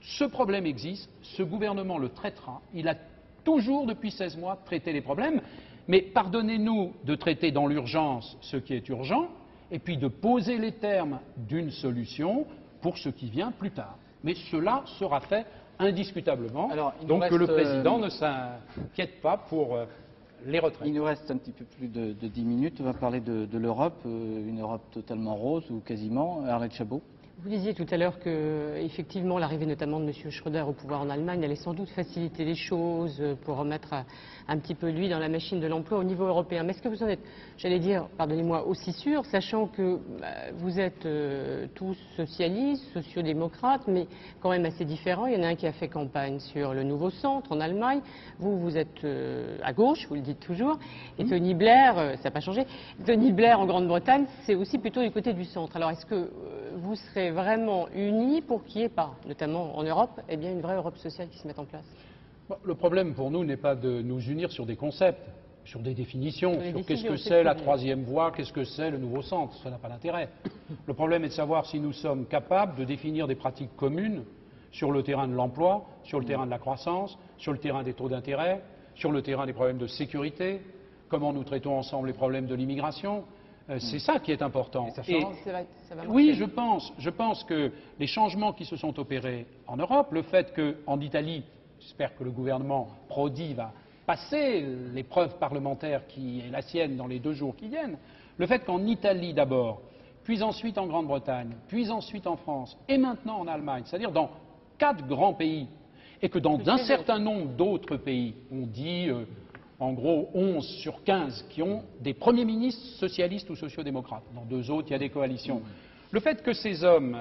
ce problème existe, ce gouvernement le traitera, il a toujours depuis 16 mois traité les problèmes. Mais pardonnez-nous de traiter dans l'urgence ce qui est urgent, et puis de poser les termes d'une solution pour ce qui vient plus tard. Mais cela sera fait indiscutablement. Alors, donc que le Président ne s'inquiète pas pour les retraites. Il nous reste un petit peu plus de 10 minutes. On va parler de l'Europe, une Europe totalement rose, ou quasiment. Arlette Chabot. Vous disiez tout à l'heure que, effectivement, l'arrivée notamment de M. Schröder au pouvoir en Allemagne allait sans doute faciliter les choses pour remettre un petit peu l'huile dans la machine de l'emploi au niveau européen. Mais est-ce que vous en êtes, j'allais dire, pardonnez-moi, aussi sûr, sachant que vous êtes tous socialistes, sociodémocrates, mais quand même assez différents. Il y en a un qui a fait campagne sur le nouveau centre en Allemagne. Vous êtes à gauche, vous le dites toujours. Et Tony Blair, ça n'a pas changé. Tony Blair en Grande-Bretagne, c'est aussi plutôt du côté du centre. Alors est-ce que vous serez vraiment unis pour qu'il n'y ait pas, notamment en Europe, eh bien une vraie Europe sociale qui se mette en place? Le problème pour nous n'est pas de nous unir sur des concepts, sur des définitions, sur qu'est-ce que c'est la troisième voie, qu'est-ce que c'est le nouveau centre. Ça n'a pas d'intérêt. Le problème est de savoir si nous sommes capables de définir des pratiques communes sur le terrain de l'emploi, sur le terrain de la croissance, sur le terrain des taux d'intérêt, sur le terrain des problèmes de sécurité, comment nous traitons ensemble les problèmes de l'immigration. C'est ça qui est important. Oui, je pense que les changements qui se sont opérés en Europe, le fait qu'en Italie, j'espère que le gouvernement Prodi va passer l'épreuve parlementaire qui est la sienne dans les 2 jours qui viennent, le fait qu'en Italie d'abord, puis ensuite en Grande-Bretagne, puis ensuite en France, et maintenant en Allemagne, c'est-à-dire dans 4 grands pays, et que dans un certain nombre d'autres pays, on dit en gros 11 sur 15 qui ont des premiers ministres socialistes ou sociodémocrates. Dans 2 autres, il y a des coalitions. Le fait que ces hommes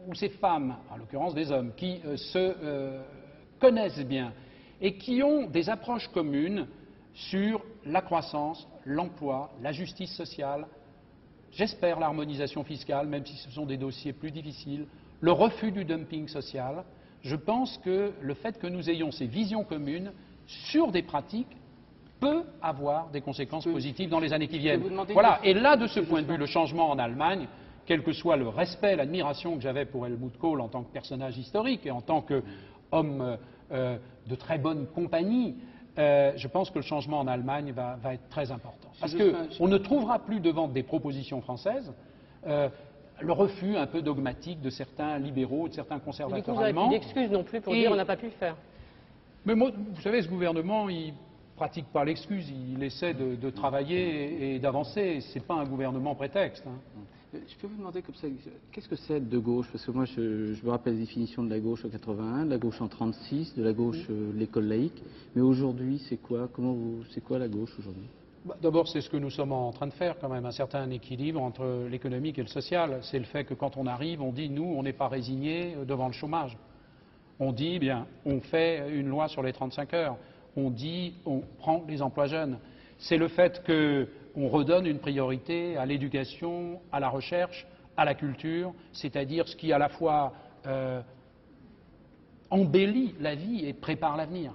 ou ces femmes, en l'occurrence des hommes, qui se connaissent bien et qui ont des approches communes sur la croissance, l'emploi, la justice sociale, j'espère l'harmonisation fiscale, même si ce sont des dossiers plus difficiles, le refus du dumping social, je pense que le fait que nous ayons ces visions communes sur des pratiques peut avoir des conséquences positives dans les années qui viennent. Voilà. Et là, de ce point de vue, le changement en Allemagne, quel que soit le respect, l'admiration que j'avais pour Helmut Kohl en tant que personnage historique et en tant qu'homme de très bonne compagnie, je pense que le changement en Allemagne va être très important. Parce qu'on ne trouvera plus devant des propositions françaises le refus un peu dogmatique de certains libéraux, de certains conservateurs allemands. Vous n'avez plus d'excuses non plus pour dire on n'a pas pu le faire. Mais moi, vous savez, ce gouvernement, il pratique pas l'excuse, il essaie de travailler et d'avancer. Ce n'est pas un gouvernement prétexte. Je peux vous demander comme ça, qu'est-ce que c'est de gauche? Parce que moi, je me rappelle la définition de la gauche en 81, de la gauche en 36, de la gauche l'école laïque. Mais aujourd'hui, c'est quoi? C'est quoi la gauche aujourd'hui? D'abord, c'est ce que nous sommes en train de faire quand même, un certain équilibre entre l'économique et le social. C'est le fait que quand on arrive, on dit, nous, on n'est pas résignés devant le chômage. On dit, bien, on fait une loi sur les 35 heures. On dit, on prend les emplois jeunes. C'est le fait qu'on redonne une priorité à l'éducation, à la recherche, à la culture, c'est-à-dire ce qui à la fois embellit la vie et prépare l'avenir.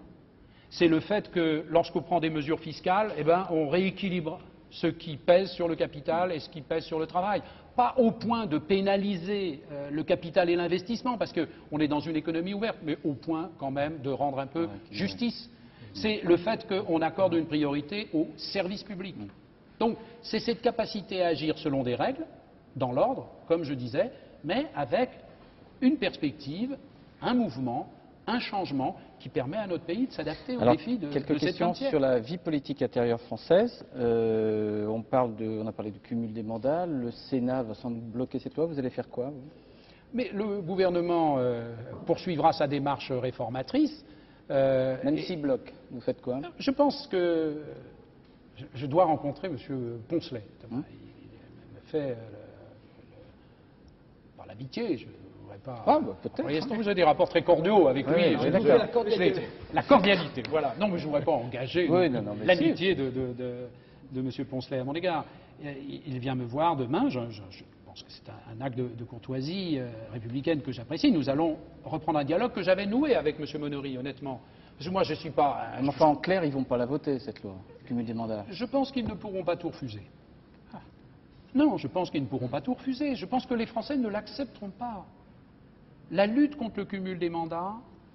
C'est le fait que lorsqu'on prend des mesures fiscales, eh ben, on rééquilibre ce qui pèse sur le capital et ce qui pèse sur le travail. Pas au point de pénaliser le capital et l'investissement, parce qu'on est dans une économie ouverte, mais au point quand même de rendre un peu justice. C'est le fait qu'on accorde une priorité au service public. Donc c'est cette capacité à agir selon des règles, dans l'ordre, comme je disais, mais avec une perspective, un mouvement, un changement qui permet à notre pays de s'adapter aux défis de quelques cette questions frontière. sur la vie politique intérieure française. On a parlé du cumul des mandats. Le Sénat va sans doute bloquer cette loi. Vous allez faire quoi, vous? Mais le gouvernement poursuivra sa démarche réformatrice. Même s'il bloque, vous faites quoi? Je pense que je dois rencontrer M. Poncelet. Il me fait par l'amitié, je ne voudrais pas. Ah, bah, peut-être. Vous avez des rapports très cordiaux avec lui. Oui, Je d'accord. la cordialité, voilà. Non, mais je ne voudrais pas engager l'amitié de M. Poncelet à mon égard. Il vient me voir demain. Je pense que c'est un acte de courtoisie républicaine que j'apprécie. Nous allons reprendre un dialogue que j'avais noué avec M. Monory, honnêtement. Parce que moi, je ne suis pas... Enfin, en clair, ils ne vont pas la voter, cette loi, le cumul des mandats. Je pense qu'ils ne pourront pas tout refuser. Non, je pense qu'ils ne pourront pas tout refuser. Je pense que les Français ne l'accepteront pas. La lutte contre le cumul des mandats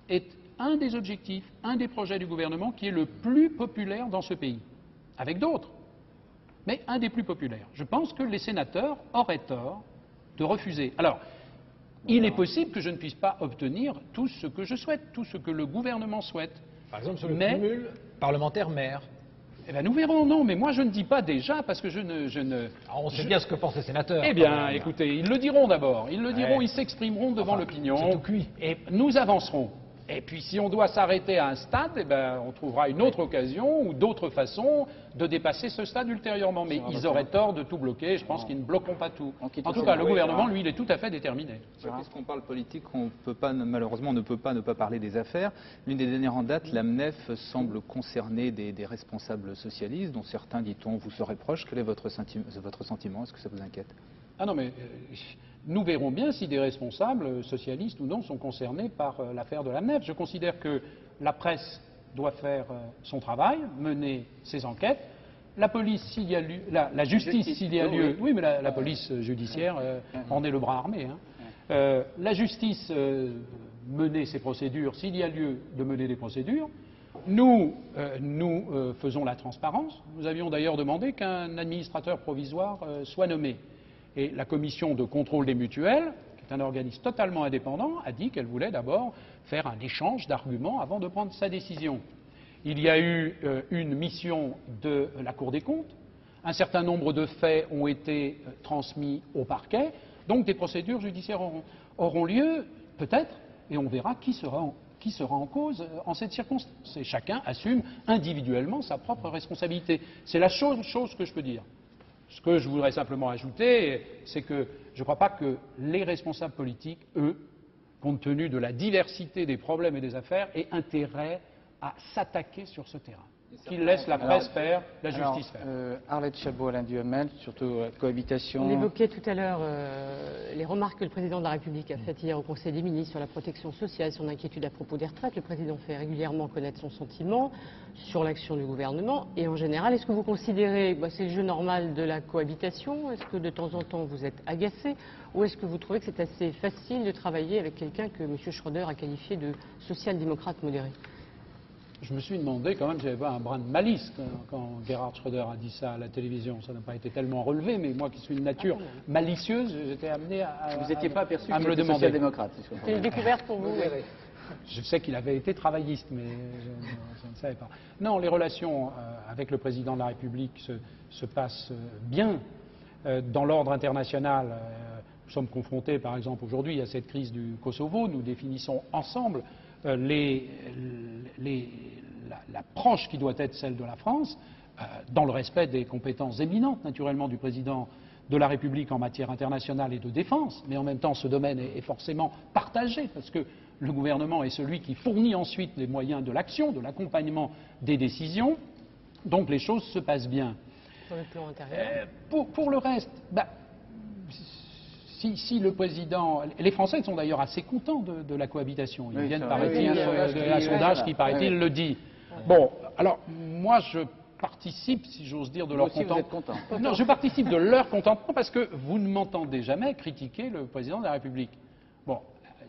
est un des objectifs, un des projets du gouvernement qui est le plus populaire dans ce pays. Avec d'autres, mais un des plus populaires. Je pense que les sénateurs auraient tort de refuser. Alors, il est possible que je ne puisse pas obtenir tout ce que je souhaite, tout ce que le gouvernement souhaite. Par exemple, sur le cumul parlementaire-maire. Eh bien, nous verrons, non, mais moi je ne dis pas déjà, parce que je ne... Alors, on sait bien ce que pensent les sénateurs. Eh bien, écoutez, ils le diront d'abord, ils le diront, ils s'exprimeront devant l'opinion. C'est tout cuit. Et nous avancerons. Et puis si on doit s'arrêter à un stade, eh ben, on trouvera une autre occasion ou d'autres façons de dépasser ce stade ultérieurement. Mais ils auraient tort de tout bloquer, je pense qu'ils ne bloqueront pas tout. En tout cas, le gouvernement, lui, il est tout à fait déterminé. Puisqu'on parle politique, on peut pas, malheureusement, on ne peut pas parler des affaires. L'une des dernières en date, la MNEF semble concerner des responsables socialistes, dont certains, dit-on, vous seraient proches. Quel est votre sentiment? Est-ce que ça vous inquiète? Ah non, mais nous verrons bien si des responsables, socialistes ou non, sont concernés par l'affaire de la MNEF. Je considère que la presse doit faire son travail, mener ses enquêtes. La police, s'il y a lieu, la justice, s'il y a lieu, oui, mais la police judiciaire en est le bras armé. La justice mener ses procédures, s'il y a lieu de mener des procédures. Nous faisons la transparence. Nous avions d'ailleurs demandé qu'un administrateur provisoire soit nommé. Et la commission de contrôle des mutuelles, qui est un organisme totalement indépendant, a dit qu'elle voulait d'abord faire un échange d'arguments avant de prendre sa décision. Il y a eu une mission de la Cour des comptes. Un certain nombre de faits ont été transmis au parquet. Donc des procédures judiciaires auront lieu, peut-être, et on verra qui sera en cause en cette circonstance. Et chacun assume individuellement sa propre responsabilité. C'est la chose que je peux dire. Ce que je voudrais simplement ajouter, c'est que je ne crois pas que les responsables politiques, eux, compte tenu de la diversité des problèmes et des affaires, aient intérêt à s'attaquer sur ce terrain. Qu'ils laissent la presse faire, la justice faire. Arlette Chabot, Alain Duhamel, surtout la cohabitation. On évoquait tout à l'heure les remarques que le président de la République a faites hier au Conseil des ministres sur la protection sociale, son inquiétude à propos des retraites. Le président fait régulièrement connaître son sentiment sur l'action du gouvernement. Et en général, est-ce que vous considérez, c'est le jeu normal de la cohabitation? Est-ce que de temps en temps vous êtes agacé? Ou est-ce que vous trouvez que c'est assez facile de travailler avec quelqu'un que M. Schröder a qualifié de social-démocrate modéré? Je me suis demandé quand même si j'avais pas un brin de malice quand Gerhard Schröder a dit ça à la télévision. Ça n'a pas été tellement relevé, mais moi qui suis une nature malicieuse, j'étais amené à Vous n'étiez pas aperçu à me le demander. social-démocrate. C'est une découverte pour vous. Je sais qu'il avait été travailliste, mais je ne savais pas. Non, les relations avec le président de la République se passent bien. Dans l'ordre international, nous sommes confrontés, par exemple, aujourd'hui à cette crise du Kosovo. Nous définissons ensemble l'approche qui doit être celle de la France, dans le respect des compétences éminentes, naturellement, du président de la République en matière internationale et de défense, mais en même temps, ce domaine est forcément partagé, parce que le gouvernement est celui qui fournit ensuite les moyens de l'action, de l'accompagnement des décisions, donc les choses se passent bien. Sur le plan intérieur. Pour le reste, si le président... Les Français sont d'ailleurs assez contents de la cohabitation. Ils viennent, paraît-il, un sondage qui, paraît-il, le dit. Bon, alors, moi, je participe, si j'ose dire, de leur contentement. Non, je participe de leur contentement parce que vous ne m'entendez jamais critiquer le président de la République. Bon,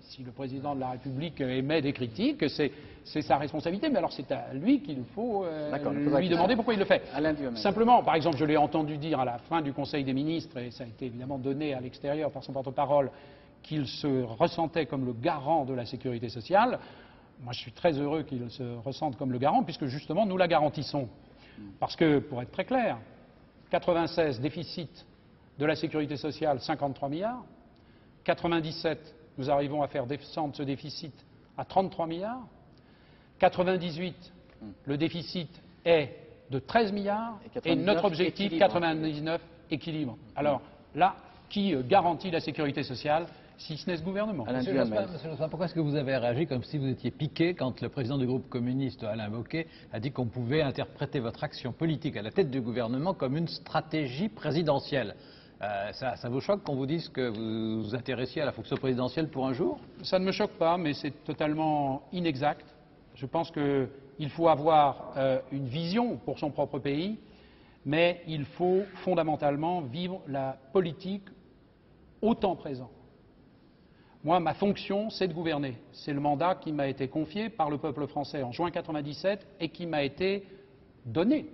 si le président de la République émet des critiques, c'est sa responsabilité. Mais alors c'est à lui qu'il faut lui demander pourquoi il le fait. Simplement, par exemple, je l'ai entendu dire à la fin du Conseil des ministres, et ça a été évidemment donné à l'extérieur par son porte-parole, qu'il se ressentait comme le garant de la sécurité sociale. Moi, je suis très heureux qu'il se ressente comme le garant, puisque justement, nous la garantissons. Parce que, pour être très clair, 96, déficit de la sécurité sociale, 53 milliards. 97, nous arrivons à faire descendre ce déficit à 33 milliards. 98, le déficit est de 13 milliards. Et notre objectif, équilibre. 99, équilibre. Alors là, qui garantit la sécurité sociale, si ce n'est ce gouvernement? Monsieur Jospin, pourquoi est-ce que vous avez réagi comme si vous étiez piqué quand le président du groupe communiste, Alain Wauquiez, a dit qu'on pouvait interpréter votre action politique à la tête du gouvernement comme une stratégie présidentielle? Ça vous choque qu'on vous dise que vous vous intéressiez à la fonction présidentielle pour un jour? Ça ne me choque pas, mais c'est totalement inexact. Je pense qu'il faut avoir une vision pour son propre pays, mais il faut fondamentalement vivre la politique au temps présent. Moi, ma fonction, c'est de gouverner. C'est le mandat qui m'a été confié par le peuple français en juin 97 et qui m'a été donné,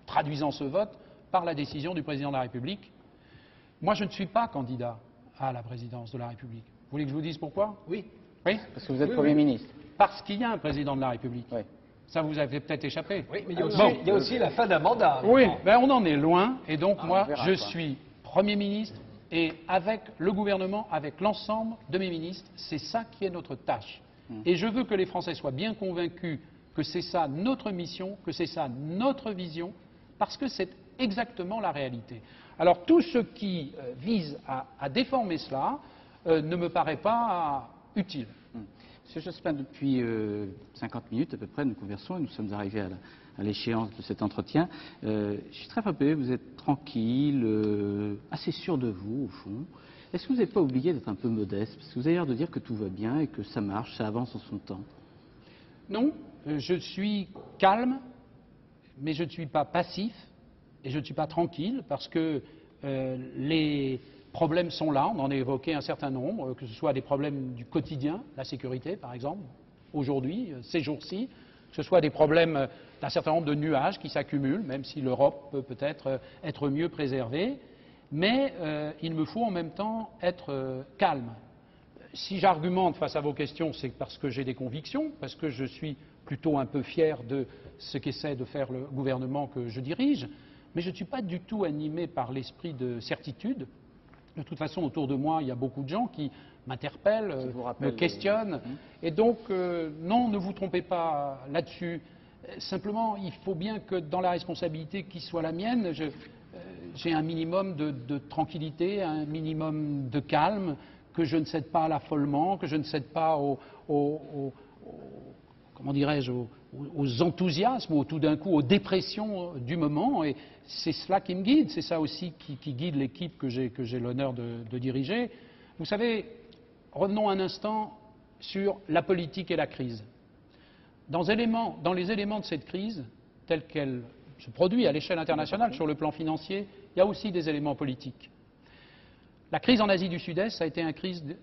traduisant ce vote par la décision du président de la République. Moi, je ne suis pas candidat à la présidence de la République. Vous voulez que je vous dise pourquoi? Oui. Oui. Parce que vous êtes Premier ministre. Parce qu'il y a un président de la République. Oui. Ça vous avait peut-être échappé. Oui, mais il y a aussi la fin d'un mandat. Oui, ben on en est loin. Et donc, moi, je suis Premier ministre. Et avec le gouvernement, avec l'ensemble de mes ministres, c'est ça qui est notre tâche. Et je veux que les Français soient bien convaincus que c'est ça notre mission, que c'est ça notre vision, parce que c'est exactement la réalité. Alors tout ce qui vise à déformer cela ne me paraît pas utile. Monsieur Jospin, depuis 50 minutes à peu près, nous conversons et nous sommes arrivés à l'échéance de cet entretien. Je suis très frappé, vous êtes tranquille, assez sûr de vous au fond. Est-ce que vous n'avez pas oublié d'être un peu modeste? Parce que vous avez l'air de dire que tout va bien et que ça marche, ça avance en son temps. Non, je suis calme, mais je ne suis pas passif et je ne suis pas tranquille parce que les problèmes sont là, on en a évoqué un certain nombre, que ce soit des problèmes du quotidien, la sécurité par exemple, aujourd'hui, ces jours-ci, que ce soit des problèmes d'un certain nombre de nuages qui s'accumulent, même si l'Europe peut peut-être être mieux préservée, mais il me faut en même temps être calme. Si j'argumente face à vos questions, c'est parce que j'ai des convictions, parce que je suis plutôt un peu fier de ce qu'essaie de faire le gouvernement que je dirige, mais je ne suis pas du tout animé par l'esprit de certitude. De toute façon, autour de moi, il y a beaucoup de gens qui m'interpellent, me questionnent. Et donc, non, ne vous trompez pas là-dessus. Simplement, il faut bien que dans la responsabilité qui soit la mienne, j'ai un minimum de tranquillité, un minimum de calme, que je ne cède pas à l'affolement, que je ne cède pas comment dirais-je, aux enthousiasmes, ou tout d'un coup aux dépressions du moment. Et c'est cela qui me guide, c'est ça aussi qui guide l'équipe que j'ai l'honneur de diriger. Vous savez, revenons un instant sur la politique et la crise. Dans les éléments de cette crise, telle qu'elle se produit à l'échelle internationale sur le plan financier, il y a aussi des éléments politiques. La crise en Asie du Sud-Est, ça a été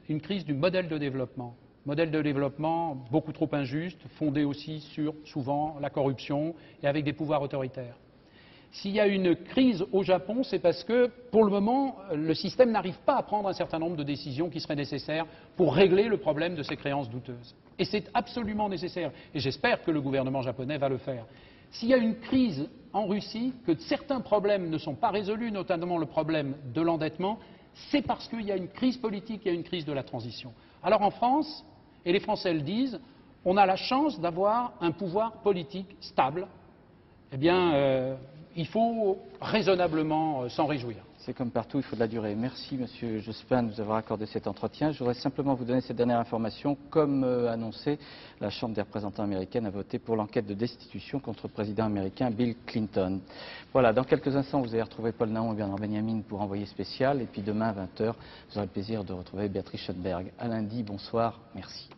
une crise du modèle de développement. Modèle de développement beaucoup trop injuste, fondé aussi sur, souvent, la corruption et avec des pouvoirs autoritaires. S'il y a une crise au Japon, c'est parce que, pour le moment, le système n'arrive pas à prendre un certain nombre de décisions qui seraient nécessaires pour régler le problème de ces créances douteuses. Et c'est absolument nécessaire. Et j'espère que le gouvernement japonais va le faire. S'il y a une crise en Russie, que certains problèmes ne sont pas résolus, notamment le problème de l'endettement, c'est parce qu'il y a une crise politique, il y a une crise de la transition. Alors en France, et les Français le disent, on a la chance d'avoir un pouvoir politique stable. Eh bien, il faut raisonnablement s'en réjouir. C'est comme partout, il faut de la durée. Merci, Monsieur Jospin, de nous avoir accordé cet entretien. Je voudrais simplement vous donner cette dernière information. Comme annoncé, la Chambre des représentants américaine a voté pour l'enquête de destitution contre le président américain Bill Clinton. Voilà, dans quelques instants, vous allez retrouver Paul Nahon et Bernard Benjamin pour Envoyé spécial. Et puis demain, à 20h, vous aurez le plaisir de retrouver Béatrice Schoenberg. À lundi, bonsoir, merci.